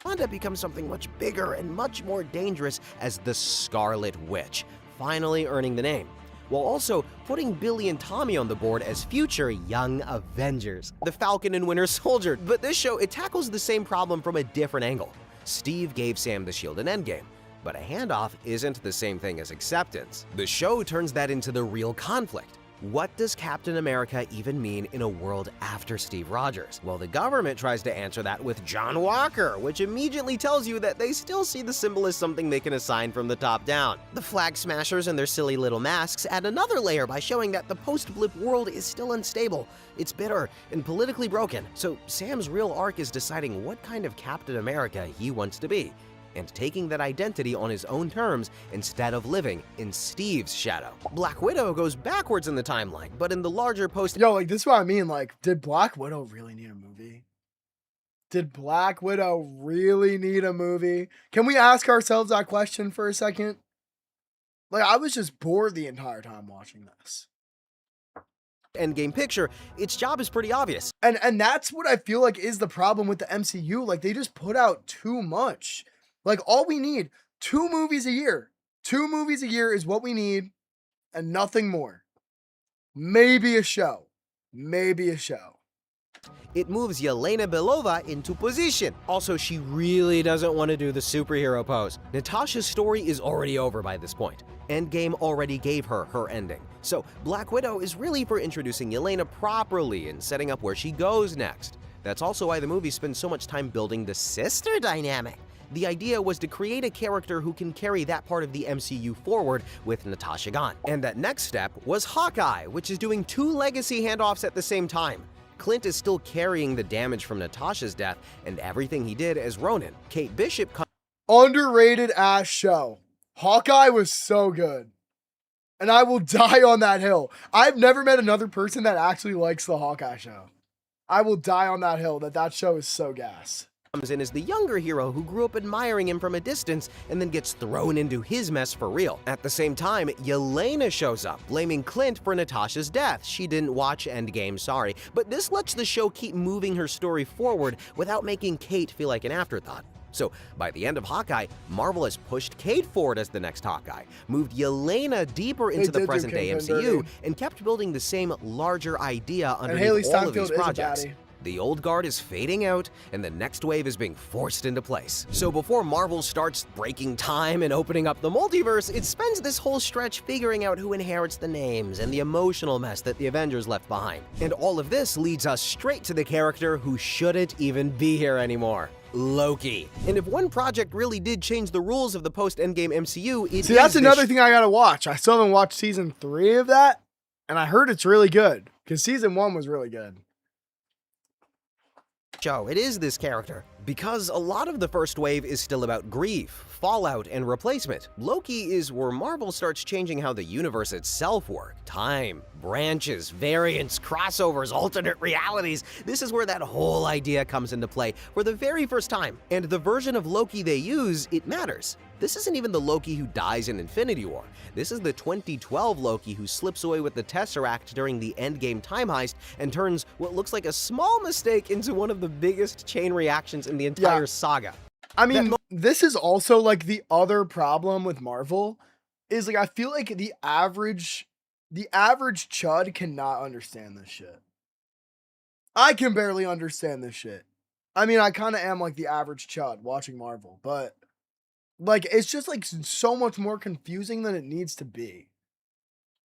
Wanda becomes something much bigger and much more dangerous as the Scarlet Witch, finally earning the name, while also putting Billy and Tommy on the board as future young Avengers. The Falcon and Winter Soldier, but this show, it tackles the same problem from a different angle. Steve gave Sam the shield in Endgame, but a handoff isn't the same thing as acceptance. The show turns that into the real conflict. What does Captain America even mean in a world after Steve Rogers? Well, the government tries to answer that with John Walker, which immediately tells you that they still see the symbol as something they can assign from the top down. The Flag Smashers and their silly little masks add another layer by showing that the post-blip world is still unstable. It's bitter and politically broken. So Sam's real arc is deciding what kind of Captain America he wants to be, and taking that identity on his own terms instead of living in Steve's shadow. Black Widow goes backwards in the timeline, but in the larger post- Yo, like, this is what I mean. Like, did Black Widow really need a movie? Did Black Widow really need a movie? Can we ask ourselves that question for a second? Like, I was just bored the entire time watching this. Endgame picture, its job is pretty obvious. And that's what I feel like is the problem with the MCU. Like, they just put out too much. Like, all we need, 2 movies a year. 2 movies a year is what we need, and nothing more. Maybe a show. Maybe a show. It moves Yelena Belova into position. Also, she really doesn't want to do the superhero pose. Natasha's story is already over by this point. Endgame already gave her her ending. So Black Widow is really for introducing Yelena properly and setting up where she goes next. That's also why the movie spends so much time building the sister dynamic. The idea was to create a character who can carry that part of the MCU forward with Natasha gone. And that next step was Hawkeye, which is doing 2 legacy handoffs at the same time. Clint is still carrying the damage from Natasha's death and everything he did as Ronin. Kate Bishop Underrated ass show. Hawkeye was so good. And I will die on that hill. I've never met another person that actually likes the Hawkeye show. I will die on that hill that show is so gas. comes in as the younger hero who grew up admiring him from a distance and then gets thrown into his mess for real. At the same time, Yelena shows up, blaming Clint for Natasha's death. She didn't watch Endgame, sorry, but this lets the show keep moving her story forward without making Kate feel like an afterthought. So, by the end of Hawkeye, Marvel has pushed Kate forward as the next Hawkeye, moved Yelena deeper into the present-day MCU, and kept building the same larger idea underneath all of these projects. The old guard is fading out, and the next wave is being forced into place. So before Marvel starts breaking time and opening up the multiverse, it spends this whole stretch figuring out who inherits the names and the emotional mess that the Avengers left behind. And all of this leads us straight to the character who shouldn't even be here anymore. Loki. And if one project really did change the rules of the post-Endgame MCU, it See, that's another thing I gotta watch. I still haven't watched season 3 of that, and I heard it's really good, because season 1 was really good. Show. It is this character. Because a lot of the first wave is still about grief, fallout, and replacement. Loki is where Marvel starts changing how the universe itself works. Time, branches, variants, crossovers, alternate realities. This is where that whole idea comes into play for the very first time. And the version of Loki they use, it matters. This isn't even the Loki who dies in Infinity War. This is the 2012 Loki who slips away with the Tesseract during the Endgame time heist and turns what looks like a small mistake into one of the biggest chain reactions in the entire saga. I mean, this is also like the other problem with Marvel is like I feel like the average chud cannot understand this shit. I can barely understand this shit. I mean, I kind of am like the average chud watching Marvel, but like it's just like so much more confusing than it needs to be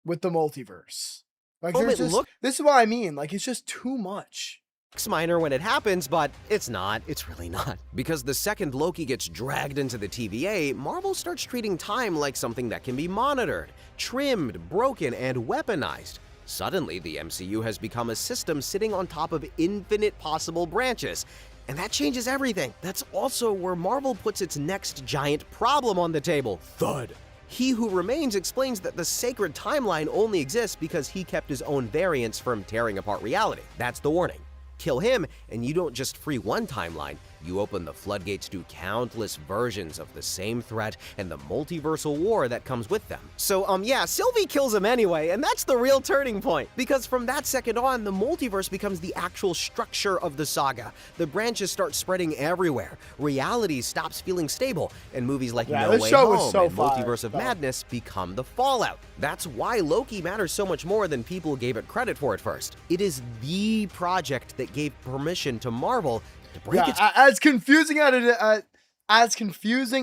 with the multiverse. Like this is what I mean. Like it's just too much. It's minor when it happens, but it's not. It's really not. Because the second Loki gets dragged into the TVA, Marvel starts treating time like something that can be monitored, trimmed, broken, and weaponized. Suddenly, the MCU has become a system sitting on top of infinite possible branches. And that changes everything. That's also where Marvel puts its next giant problem on the table. Thud. He Who Remains explains that the sacred timeline only exists because he kept his own variants from tearing apart reality. That's the warning. Kill him, and you don't just free one timeline, you open the floodgates to countless versions of the same threat and the multiversal war that comes with them. So, yeah, Sylvie kills him anyway, and that's the real turning point. Because from that second on, the multiverse becomes the actual structure of the saga. The branches start spreading everywhere, reality stops feeling stable, and movies like No Way Home and Multiverse of Madness become the fallout. That's why Loki matters so much more than people gave it credit for at first. It is the project that gave permission to Marvel to break as confusing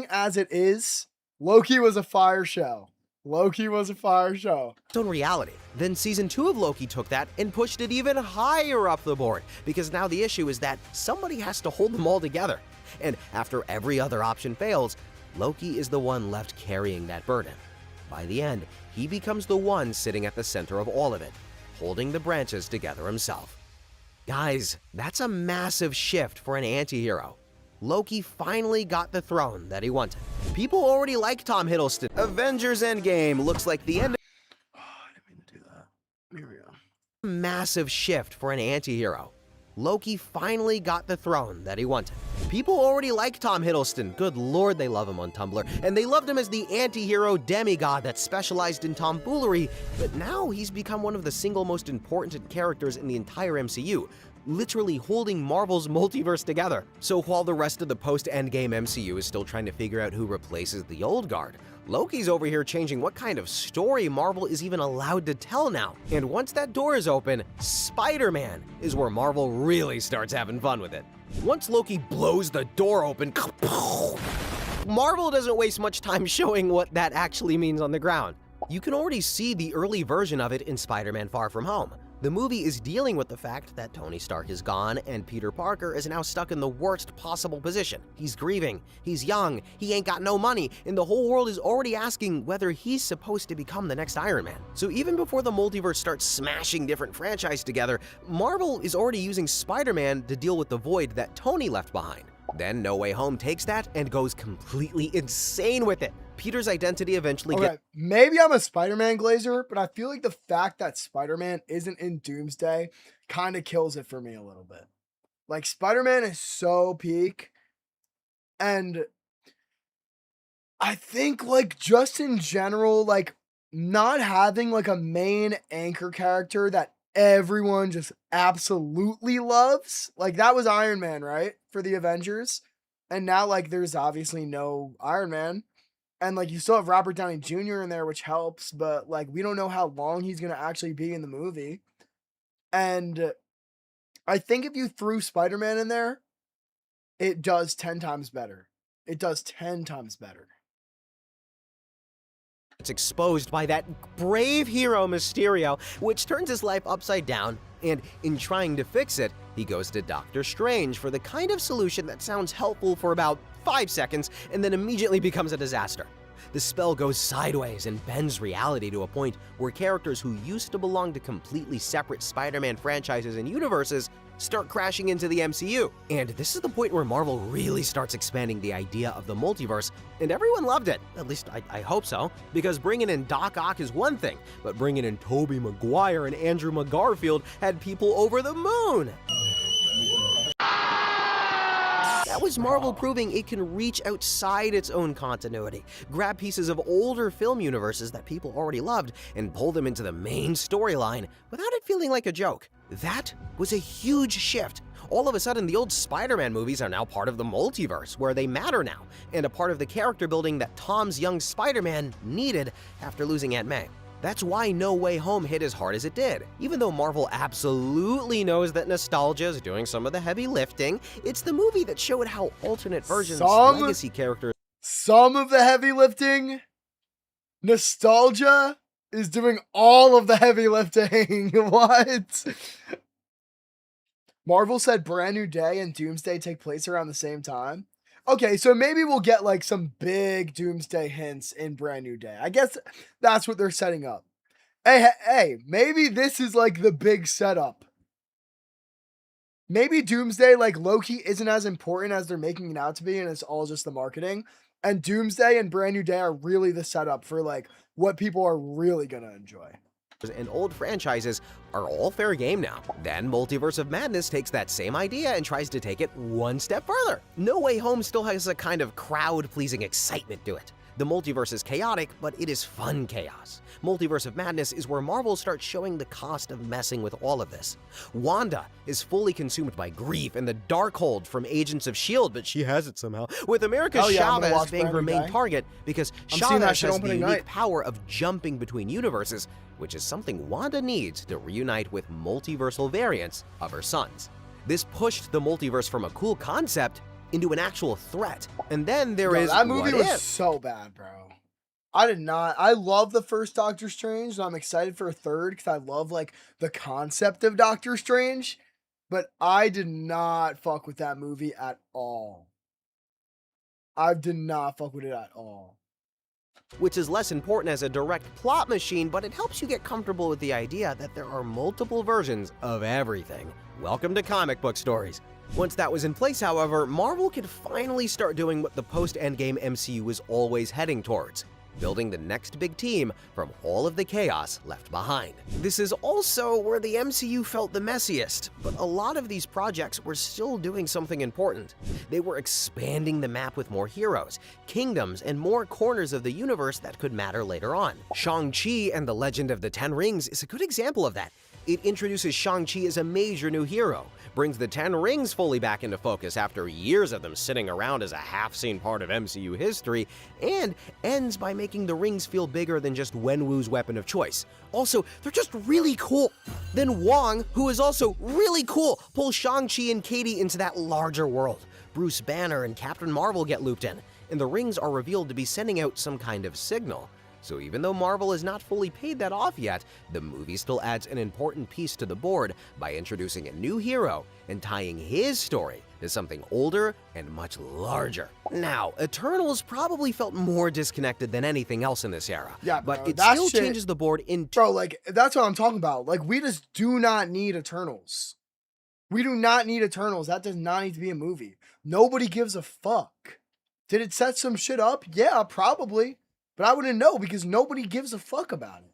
as it is, Loki was a fire show. Loki was a fire show. own reality. Then season 2 of Loki took that and pushed it even higher up the board, because now the issue is that somebody has to hold them all together. And after every other option fails, Loki is the one left carrying that burden. By the end, he becomes the one sitting at the center of all of it, holding the branches together himself. Guys, that's a massive shift for an anti-hero. Loki finally got the throne that he wanted. People already like Tom Hiddleston. Avengers Endgame looks like the end. Oh, I didn't mean to do that. Here we go. Massive shift for an anti-hero. Loki finally got the throne that he wanted. People already like Tom Hiddleston. Good lord, they love him on Tumblr. And they loved him as the anti-hero demigod that specialized in tomfoolery, but now he's become one of the single most important characters in the entire MCU, literally holding Marvel's multiverse together. So while the rest of the post-Endgame MCU is still trying to figure out who replaces the old guard, Loki's over here changing what kind of story Marvel is even allowed to tell now. And once that door is open, Spider-Man is where Marvel really starts having fun with it. Once Loki blows the door open, Marvel doesn't waste much time showing what that actually means on the ground. You can already see the early version of it in Spider-Man Far From Home. The movie is dealing with the fact that Tony Stark is gone and Peter Parker is now stuck in the worst possible position. He's grieving, he's young, he ain't got no money, and the whole world is already asking whether he's supposed to become the next Iron Man. So even before the multiverse starts smashing different franchises together, Marvel is already using Spider-Man to deal with the void that Tony left behind. Then No Way Home takes that and goes completely insane with it. Peter's identity eventually gets... Maybe I'm a Spider-Man glazer, but I feel like the fact that Spider-Man isn't in Doomsday kind of kills it for me a little bit. Like, Spider-Man is so peak, and I think, like, just in general, like, not having, like, a main anchor character that everyone just absolutely loves, like, that was Iron Man, right? For the Avengers. And now, like, there's obviously no Iron Man. And, like, you still have Robert Downey Jr. in there, which helps, but, like, we don't know how long he's going to actually be in the movie. And I think if you threw Spider-Man in there, it does 10 times better. It does 10 times better. It's exposed by that brave hero Mysterio, which turns his life upside down, and in trying to fix it, he goes to Doctor Strange for the kind of solution that sounds helpful for about 5 seconds and then immediately becomes a disaster. The spell goes sideways and bends reality to a point where characters who used to belong to completely separate Spider-Man franchises and universes start crashing into the MCU. And this is the point where Marvel really starts expanding the idea of the multiverse, and everyone loved it. At least I hope so, because bringing in Doc Ock is one thing, but bringing in Tobey Maguire and Andrew McGarfield had people over the moon. That was Marvel proving it can reach outside its own continuity, grab pieces of older film universes that people already loved, and pull them into the main storyline without it feeling like a joke. That was a huge shift. All of a sudden, the old Spider-Man movies are now part of the multiverse, where they matter now, and a part of the character building that Tom's young Spider-Man needed after losing Aunt May. That's why No Way Home hit as hard as it did. Even though Marvel absolutely knows that nostalgia is doing some of the heavy lifting, it's the movie that showed how alternate versions, legacy characters... Some of the heavy lifting? Nostalgia is doing all of the heavy lifting. What? Marvel said Brand New Day and Doomsday take place around the same time. Okay, so maybe we'll get like some big Doomsday hints in Brand New Day. I guess that's what they're setting up. Hey, maybe this is like the big setup. Maybe Doomsday, like Loki, isn't as important as they're making it out to be, and it's all just the marketing. And Doomsday and Brand New Day are really the setup for like what people are really gonna enjoy. And old franchises are all fair game now. Then Multiverse of Madness takes that same idea and tries to take it one step further. No Way Home still has a kind of crowd-pleasing excitement to it. The multiverse is chaotic, but it is fun chaos. Multiverse of Madness is where Marvel starts showing the cost of messing with all of this. Wanda is fully consumed by grief and the Darkhold from Agents of S.H.I.E.L.D., but she has it somehow, with America Chavez being her main target because Chavez has the unique power of jumping between universes, which is something Wanda needs to reunite with multiversal variants of her sons. This pushed the multiverse from a cool concept into an actual threat. And then there is that movie What was If? so bad, bro. I did not. I love the first Doctor Strange, and I'm excited for a third because I love like the concept of Doctor Strange. But I did not fuck with that movie at all. I did not fuck with it at all. Which is less important as a direct plot machine, but it helps you get comfortable with the idea that there are multiple versions of everything. Welcome to comic book stories. Once that was in place, however, Marvel could finally start doing what the post-Endgame MCU was always heading towards: building the next big team from all of the chaos left behind. This is also where the MCU felt the messiest, but a lot of these projects were still doing something important. They were expanding the map with more heroes, kingdoms, and more corners of the universe that could matter later on. Shang-Chi and the Legend of the Ten Rings is a good example of that. It introduces Shang-Chi as a major new hero, brings the Ten Rings fully back into focus after years of them sitting around as a half-seen part of MCU history, and ends by making the rings feel bigger than just Wenwu's weapon of choice. Also, they're just really cool. Then Wong, who is also really cool, pulls Shang-Chi and Katie into that larger world. Bruce Banner and Captain Marvel get looped in, and the rings are revealed to be sending out some kind of signal. So even though Marvel has not fully paid that off yet, the movie still adds an important piece to the board by introducing a new hero and tying his story to something older and much larger. Now, Eternals probably felt more disconnected than anything else in this era, Yeah, but bro, it that still shit- changes the board in Bro, like, that's what I'm talking about. Like, we just do not need Eternals. We do not need Eternals. That does not need to be a movie. Nobody gives a fuck. Did it set some shit up? Yeah, probably. But I wouldn't know because nobody gives a fuck about it.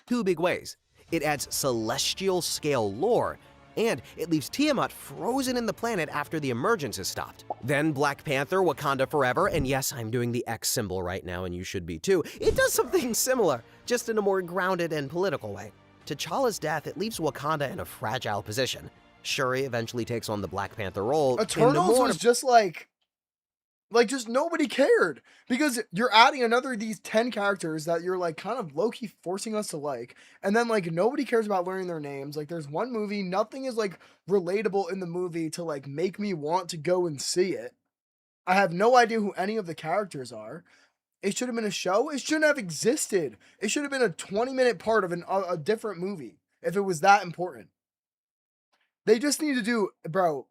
two big ways. It adds celestial scale lore, and it leaves Tiamat frozen in the planet after the emergence has stopped. Then Black Panther, Wakanda Forever, and yes, I'm doing the X symbol right now and you should be too. It does something similar, just in a more grounded and political way. T'Challa's death, it leaves Wakanda in a fragile position. Shuri eventually takes on the Black Panther role. Eternals was just like just nobody cared because you're adding another of these 10 characters that you're like kind of low-key forcing us to like, and then like nobody cares about learning their names. Like there's one movie, nothing is like relatable in the movie to like make me want to go and see it. I have no idea who any of the characters are. It should have been a show. It shouldn't have existed. It should have been a 20-minute part of a different movie if it was that important. They just need to do, bro,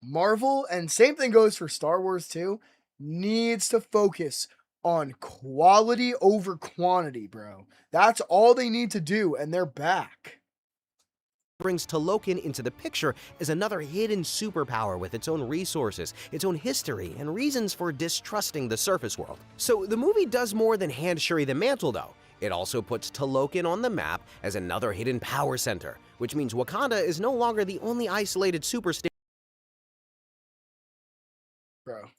Marvel, and same thing goes for Star Wars too, needs to focus on quality over quantity, bro. That's all they need to do, and they're back. brings Talokan into the picture as another hidden superpower with its own resources, its own history, and reasons for distrusting the surface world. So the movie does more than hand Shuri the mantle though. It also puts Talokan on the map as another hidden power center, which means Wakanda is no longer the only isolated superstate Bro.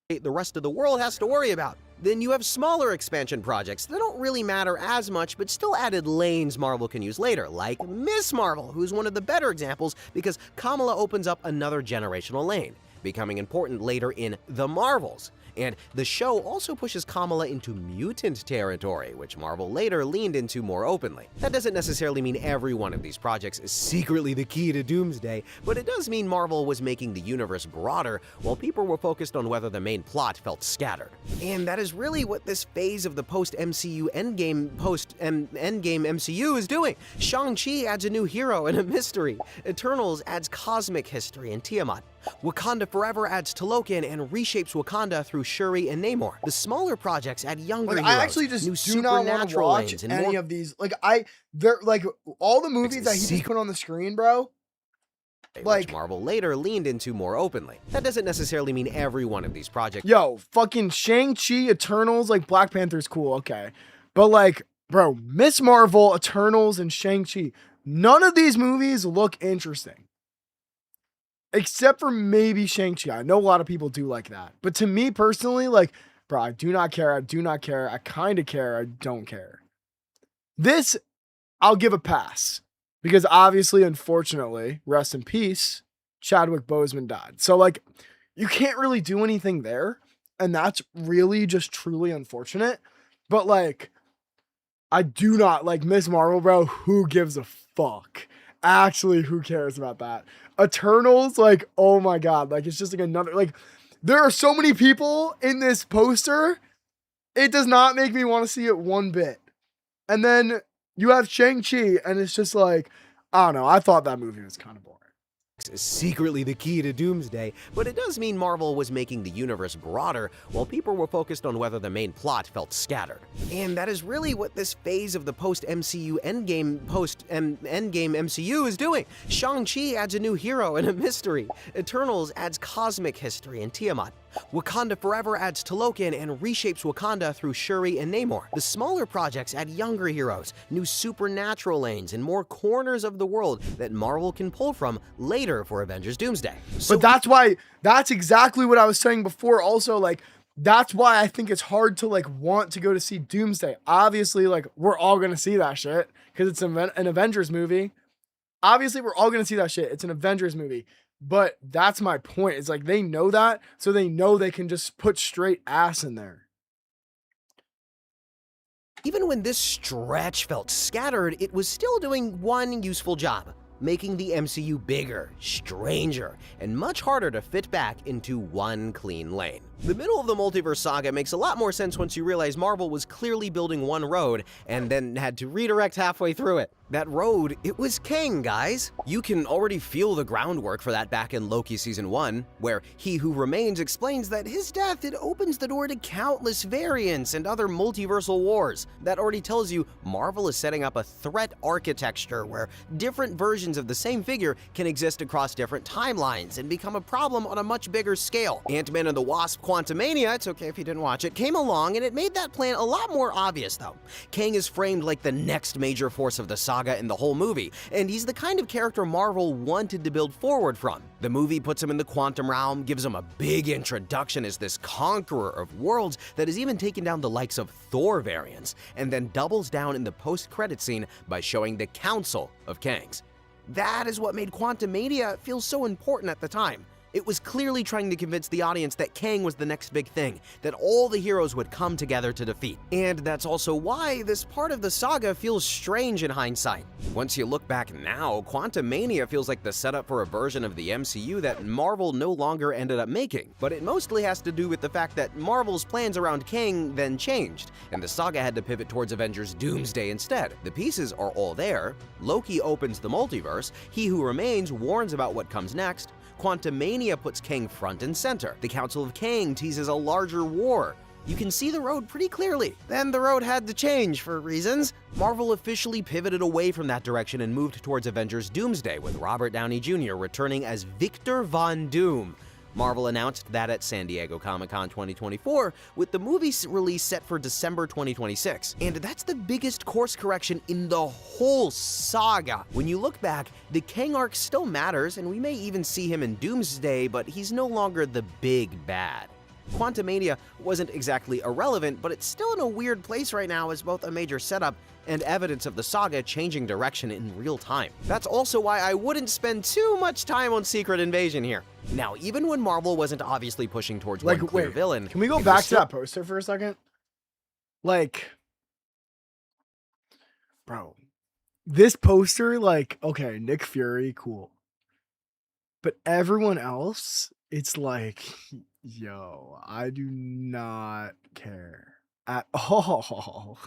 the rest of the world has to worry about. Then you have smaller expansion projects that don't really matter as much, but still added lanes Marvel can use later, like Miss Marvel, who's one of the better examples because Kamala opens up another generational lane, becoming important later in The Marvels. And the show also pushes Kamala into mutant territory, which Marvel later leaned into more openly. That doesn't necessarily mean every one of these projects is secretly the key to Doomsday, but it does mean Marvel was making the universe broader while people were focused on whether the main plot felt scattered. And that is really what this phase of the post-MCU Endgame MCU is doing. Shang-Chi adds a new hero and a mystery. Eternals adds cosmic history and Tiamat. Wakanda Forever adds Talokan and reshapes Wakanda through Shuri and Namor. The smaller projects add younger Like, heroes, I actually just new do not want to supernatural watch lanes, and any more of these. Like, they're like all the movies that he just put on the screen, bro. Like, which Marvel later leaned into more openly. That doesn't necessarily mean every one of these projects. yo, fucking Shang-Chi, Eternals, like Black Panther's cool, okay. But like, bro, Miss Marvel, Eternals, and Shang-Chi, none of these movies look interesting. Except for maybe Shang-Chi. I know a lot of people do like that. But to me personally, like, bro, I do not care. I do not care. I kind of care. I don't care. This, I'll give a pass. Because obviously, unfortunately, rest in peace, Chadwick Boseman died. So, like, you can't really do anything there. And that's really just truly unfortunate. But, like, I do not like Miss Marvel, bro. Who gives a fuck? Actually, who cares about that? Eternals, like, oh my god, like, it's just like another, like, there are so many people in this poster It does not make me want to see it one bit. And then you have Shang-Chi, and it's just like, I don't know. I thought that movie was kind of boring. Is secretly the key to Doomsday, but it does mean Marvel was making the universe broader while people were focused on whether the main plot felt scattered. And that is really what this phase of the post-MCU Endgame MCU is doing. Shang-Chi adds a new hero and a mystery. Eternals adds cosmic history and Tiamat. Wakanda Forever adds Talokan and reshapes Wakanda through Shuri and Namor. The smaller projects add younger heroes, new supernatural lanes, and more corners of the world that Marvel can pull from later for Avengers Doomsday. But that's exactly what I was saying before. Also, like, that's why I think it's hard to like want to go to see Doomsday. Obviously, like, we're all gonna see that shit because it's an Avengers movie. Obviously, we're all gonna see that shit. It's an Avengers movie. But that's my point. It's like they know that, so they know they can just put straight ass in there. Even when this stretch felt scattered, it was still doing one useful job: making the MCU bigger, stranger, and much harder to fit back into one clean lane. The middle of the multiverse saga makes a lot more sense once you realize Marvel was clearly building one road and then had to redirect halfway through it. That road, it was Kang, guys. You can already feel the groundwork for that back in Loki Season 1, where He Who Remains explains that his death, it opens the door to countless variants and other multiversal wars. That already tells you Marvel is setting up a threat architecture where different versions of the same figure can exist across different timelines and become a problem on a much bigger scale. Ant-Man and the Wasp: Quantumania, it's okay if you didn't watch it, came along and it made that plan a lot more obvious though. Kang is framed like the next major force of the saga in the whole movie, and he's the kind of character Marvel wanted to build forward from. The movie puts him in the quantum realm, gives him a big introduction as this conqueror of worlds that has even taken down the likes of Thor variants, and then doubles down in the post-credit scene by showing the Council of Kangs. That is what made Quantumania feel so important at the time. It was clearly trying to convince the audience that Kang was the next big thing, that all the heroes would come together to defeat. And that's also why this part of the saga feels strange in hindsight. Once you look back now, Quantumania feels like the setup for a version of the MCU that Marvel no longer ended up making. But it mostly has to do with the fact that Marvel's plans around Kang then changed, and the saga had to pivot towards Avengers Doomsday instead. The pieces are all there. Loki opens the multiverse, He Who Remains warns about what comes next, Quantumania puts Kang front and center. The Council of Kang teases a larger war. You can see the road pretty clearly. Then the road had to change for reasons. Marvel officially pivoted away from that direction and moved towards Avengers Doomsday, with Robert Downey Jr. returning as Victor Von Doom. Marvel announced that at San Diego Comic-Con 2024, with the movie release set for December 2026. And that's the biggest course correction in the whole saga. When you look back, the Kang arc still matters, and we may even see him in Doomsday, but he's no longer the big bad. Quantumania wasn't exactly irrelevant, but it's still in a weird place right now as both a major setup and evidence of the saga changing direction in real time. That's also why I wouldn't spend too much time on Secret Invasion here. Now, even when Marvel wasn't obviously pushing towards one clear villain... Can we go back to that poster for a second? Like, bro, this poster, like, okay, Nick Fury, cool. But everyone else, it's like, yo, I do not care at all.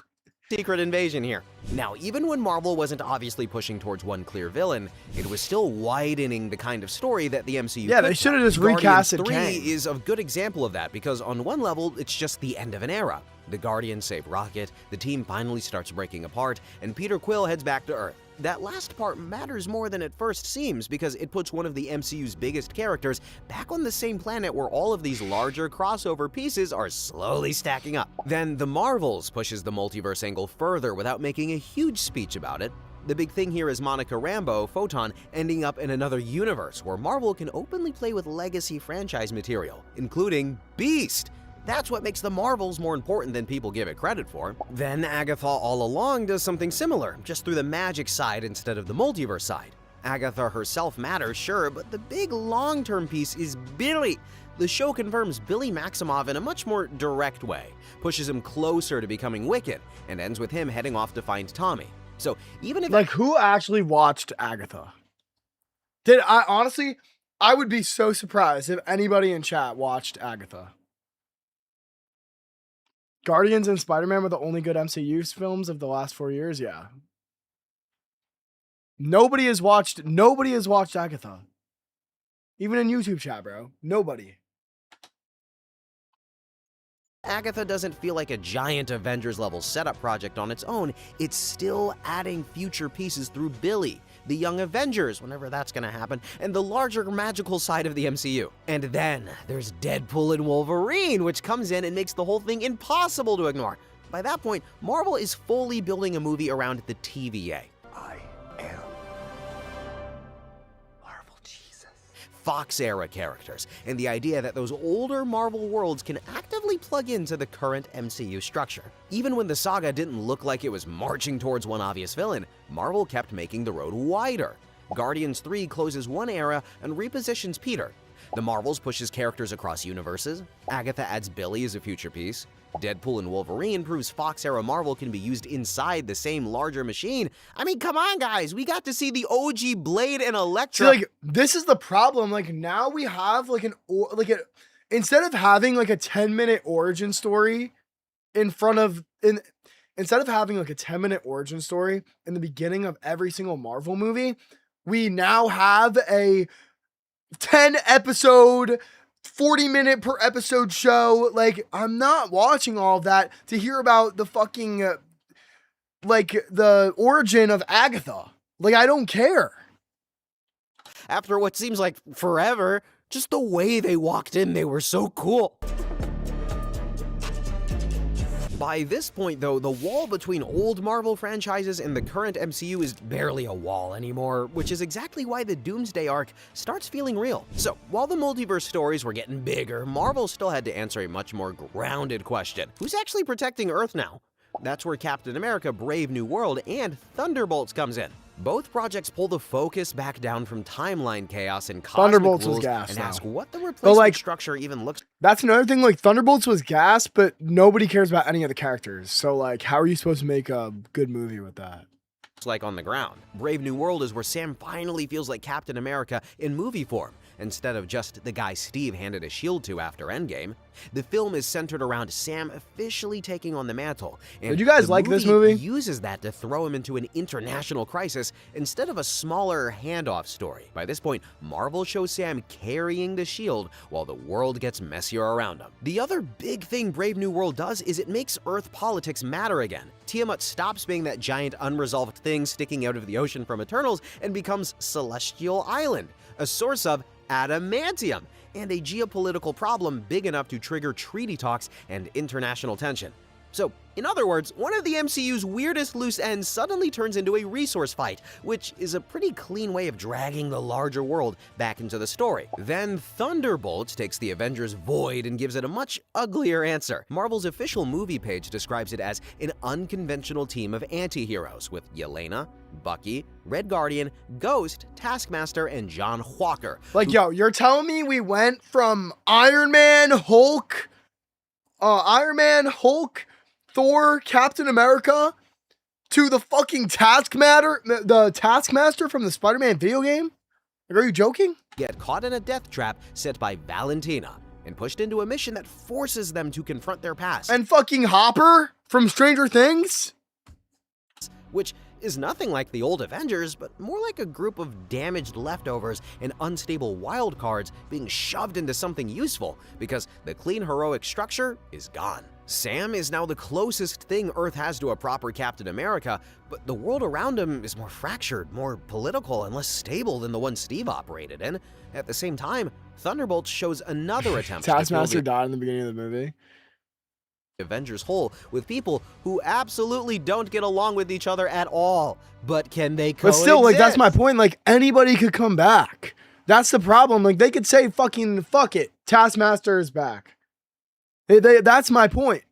Secret Invasion here. Now, even when Marvel wasn't obviously pushing towards one clear villain, it was still widening the kind of story that the MCU Yeah, they should have just recasted Guardians 3 Kang. is a good example of that, because on one level, it's just the end of an era. The Guardians save Rocket, the team finally starts breaking apart, and Peter Quill heads back to Earth. That last part matters more than it first seems, because it puts one of the MCU's biggest characters back on the same planet where all of these larger crossover pieces are slowly stacking up. Then The Marvels pushes the multiverse angle further without making a huge speech about it. The big thing here is Monica Rambeau, Photon, ending up in another universe where Marvel can openly play with legacy franchise material, including Beast. That's what makes the Marvels more important than people give it credit for. Then Agatha All Along does something similar, just through the magic side instead of the multiverse side. Agatha herself matters, sure, but the big long-term piece is Billy. The show confirms Billy Maximoff in a much more direct way, pushes him closer to becoming Wicked, and ends with him heading off to find Tommy. So even if— Like, who actually watched Agatha? I would be so surprised if anybody in chat watched Agatha. Guardians and Spider-Man were the only good MCU films of the last 4 years. Yeah. Nobody has watched Agatha. Even in YouTube chat, bro. Nobody. Agatha doesn't feel like a giant Avengers-level setup project on its own. It's still adding future pieces through Billy, the Young Avengers, whenever that's gonna happen, and the larger magical side of the MCU. And then there's Deadpool and Wolverine, which comes in and makes the whole thing impossible to ignore. By that point, Marvel is fully building a movie around the TVA. I am Marvel Jesus. Fox-era characters, and the idea that those older Marvel worlds can actively plug into the current MCU structure. Even when the saga didn't look like it was marching towards one obvious villain, Marvel kept making the road wider. Guardians 3 closes one era and repositions Peter. The Marvels pushes characters across universes. Agatha adds Billy as a future piece. Deadpool and Wolverine proves Fox-era Marvel can be used inside the same larger machine. I mean, come on, guys. We got to see the OG Blade and Elektra. See, like, this is the problem. Like, now we have, like, instead of having, like, a 10-minute origin story instead of having, like, a 10-minute origin story in the beginning of every single Marvel movie, we now have a 10-episode 40-minute per episode show. Like, I'm not watching all of that to hear about the fucking, like, the origin of Agatha. Like, I don't care. After what seems like forever, just the way they walked in, they were so cool. By this point, though, the wall between old Marvel franchises and the current MCU is barely a wall anymore, which is exactly why the Doomsday arc starts feeling real. So, while the multiverse stories were getting bigger, Marvel still had to answer a much more grounded question. Who's actually protecting Earth now? That's where Captain America: Brave New World and Thunderbolts comes in. Both projects pull the focus back down from timeline chaos and cosmic Thunderbolts was rules gas and now. ask what the replacement like, structure even looks That's another thing. Like, Thunderbolts was gas, but nobody cares about any of the characters. So, like, how are you supposed to make a good movie with that? like on the ground. Brave New World is where Sam finally feels like Captain America in movie form, instead of just the guy Steve handed a shield to after Endgame. The film is centered around Sam officially taking on the mantle. And did you guys like this movie? Uses that to throw him into an international crisis instead of a smaller handoff story. By this point, Marvel shows Sam carrying the shield while the world gets messier around him. The other big thing Brave New World does is it makes Earth politics matter again. Tiamat stops being that giant unresolved thing sticking out of the ocean from Eternals and becomes Celestial Island, a source of adamantium, and a geopolitical problem big enough to trigger treaty talks and international tension. So, in other words, one of the MCU's weirdest loose ends suddenly turns into a resource fight, which is a pretty clean way of dragging the larger world back into the story. Then Thunderbolts takes the Avengers void and gives it a much uglier answer. Marvel's official movie page describes it as an unconventional team of anti-heroes with Yelena, Bucky, Red Guardian, Ghost, Taskmaster, and John Walker. Like, yo, you're telling me we went from Iron Man, Hulk, Thor, Captain America, to the fucking Taskmaster from the Spider-Man video game? Like, are you joking? Get caught in a death trap set by Valentina and pushed into a mission that forces them to confront their past. And fucking Hopper from Stranger Things? Which is nothing like the old Avengers, but more like a group of damaged leftovers and unstable wildcards being shoved into something useful because the clean heroic structure is gone. Sam is now the closest thing Earth has to a proper Captain America, but the world around him is more fractured, more political, and less stable than the one Steve operated in. At the same time, Thunderbolts shows another attempt to Taskmaster fill died in the beginning of the movie. the Avengers whole with people who absolutely don't get along with each other at all. But can they But coexist? still, like, that's my point. Like, anybody could come back. That's the problem. Like, they could say fucking fuck it, Taskmaster is back. That's my point.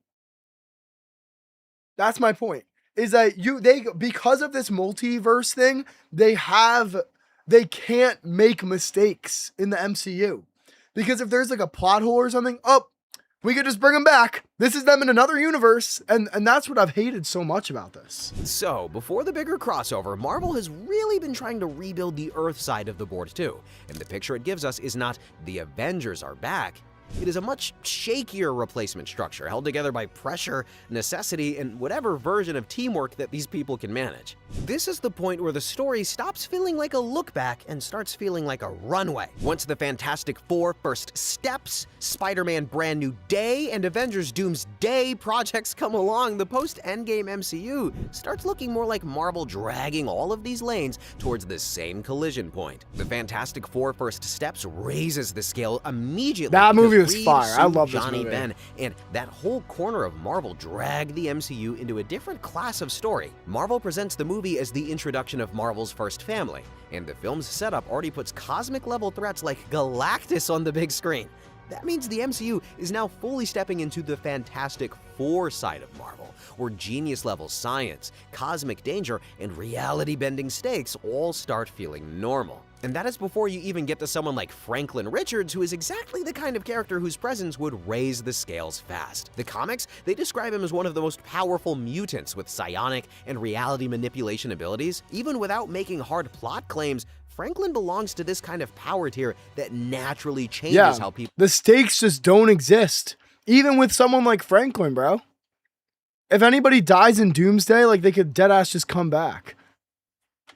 That's my point. Is that because of this multiverse thing, they can't make mistakes in the MCU. Because if there's like a plot hole or something, we could just bring them back. This is them in another universe. And that's what I've hated so much about this. So, before the bigger crossover, Marvel has really been trying to rebuild the Earth side of the board too. And the picture it gives us is not the Avengers are back, It is a much shakier replacement structure, held together by pressure, necessity, and whatever version of teamwork that these people can manage. This is the point where the story stops feeling like a look back and starts feeling like a runway. Once the Fantastic Four First Steps, Spider-Man Brand New Day, and Avengers Doomsday projects come along, the post-Endgame MCU starts looking more like Marvel dragging all of these lanes towards the same collision point. The Fantastic Four First Steps raises the scale immediately. That movie was Reed, fire. I Sue, love this Johnny, movie. Ben, and that whole corner of Marvel dragged the MCU into a different class of story. Marvel presents the movie as the introduction of Marvel's first family, and the film's setup already puts cosmic-level threats like Galactus on the big screen. That means the MCU is now fully stepping into the Fantastic Four side of Marvel, where genius-level science, cosmic danger, and reality-bending stakes all start feeling normal. And that is before you even get to someone like Franklin Richards, who is exactly the kind of character whose presence would raise the scales fast. The comics, they describe him as one of the most powerful mutants with psionic and reality manipulation abilities. Even without making hard plot claims, Franklin belongs to this kind of power tier that naturally changes how people... The stakes just don't exist. Even with someone like Franklin, bro. If anybody dies in Doomsday, like, they could deadass just come back.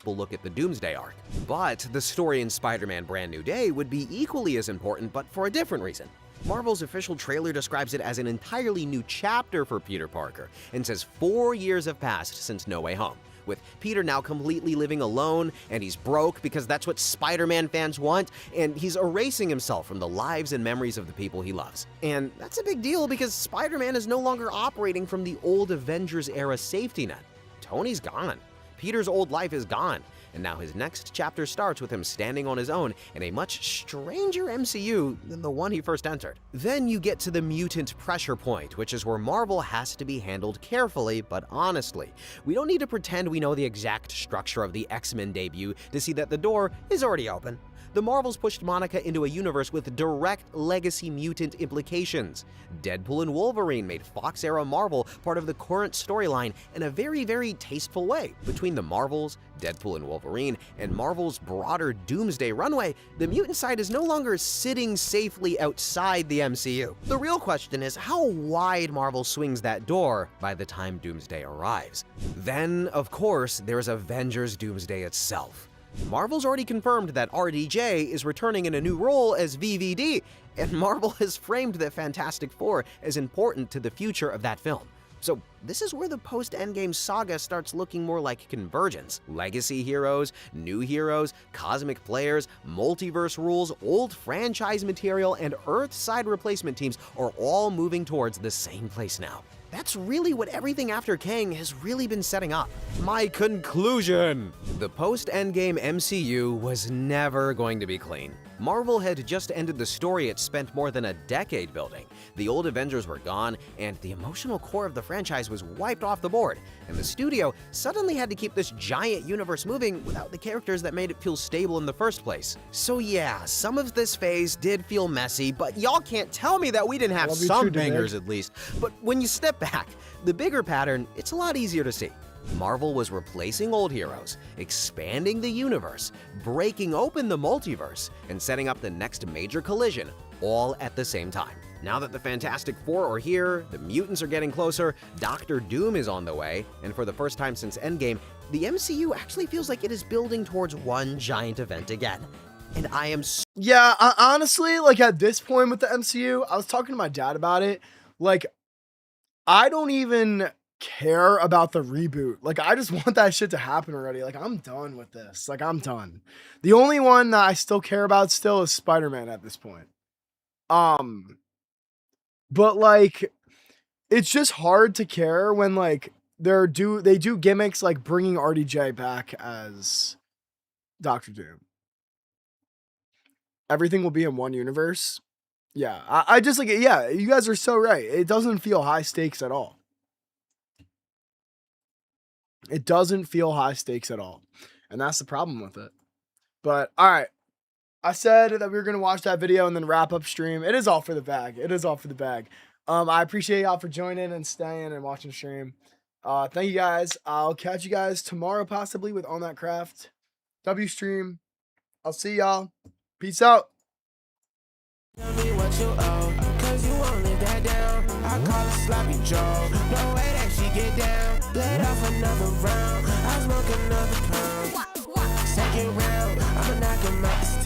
We'll look at the Doomsday arc. But the story in Spider-Man Brand New Day would be equally as important, but for a different reason. Marvel's official trailer describes it as an entirely new chapter for Peter Parker, and says 4 years have passed since No Way Home, with Peter now completely living alone, and he's broke because that's what Spider-Man fans want, and he's erasing himself from the lives and memories of the people he loves. And that's a big deal because Spider-Man is no longer operating from the old Avengers-era safety net. Tony's gone. Peter's old life is gone, and now his next chapter starts with him standing on his own in a much stranger MCU than the one he first entered. Then you get to the mutant pressure point, which is where Marvel has to be handled carefully but honestly. We don't need to pretend we know the exact structure of the X-Men debut to see that the door is already open. The Marvels pushed Monica into a universe with direct legacy mutant implications. Deadpool and Wolverine made Fox-era Marvel part of the current storyline in a very, very tasteful way. Between the Marvels, Deadpool and Wolverine, and Marvel's broader Doomsday runway, the mutant side is no longer sitting safely outside the MCU. The real question is how wide Marvel swings that door by the time Doomsday arrives. Then, of course, there's Avengers Doomsday itself. Marvel's already confirmed that RDJ is returning in a new role as VVD, and Marvel has framed the Fantastic Four as important to the future of that film. So this is where the post-Endgame saga starts looking more like convergence. Legacy heroes, new heroes, cosmic players, multiverse rules, old franchise material, and Earth-side replacement teams are all moving towards the same place now. That's really what everything after Kang has really been setting up. My conclusion! The post-Endgame MCU was never going to be clean. Marvel had just ended the story it spent more than a decade building. The old Avengers were gone, and the emotional core of the franchise was wiped off the board, and the studio suddenly had to keep this giant universe moving without the characters that made it feel stable in the first place. So yeah, some of this phase did feel messy, but y'all can't tell me that we didn't have some bangers at least. But when you step back, the bigger pattern, it's a lot easier to see. Marvel was replacing old heroes, expanding the universe, breaking open the multiverse, and setting up the next major collision, all at the same time. Now that the Fantastic Four are here, the mutants are getting closer, Doctor Doom is on the way, and for the first time since Endgame, the MCU actually feels like it is building towards one giant event again. And I am Yeah, honestly, like at this point with the MCU, I was talking to my dad about it, like, I don't even care about the reboot. Like, I just want that shit to happen already. Like, I'm done with this. Like, I'm done. The only one that I still care about still is Spider-Man at this point. But like, it's just hard to care when like they do gimmicks like bringing RDJ back as Doctor Doom. Everything will be in one universe. Yeah, I just like, yeah, you guys are so right. It doesn't feel high stakes at all. It doesn't feel high stakes at all. And that's the problem with it. But all right. I said that we were going to watch that video and then wrap up stream. It is all for the bag. It is all for the bag. I appreciate y'all for joining and staying and watching the stream. Thank you guys. I'll catch you guys tomorrow possibly with On That Craft W stream. I'll see y'all. Peace out. Tell me what you owe. I call her sloppy Joe. No way that she get down. Let off another round. I smoke another pound. Second round, I'ma knock him out this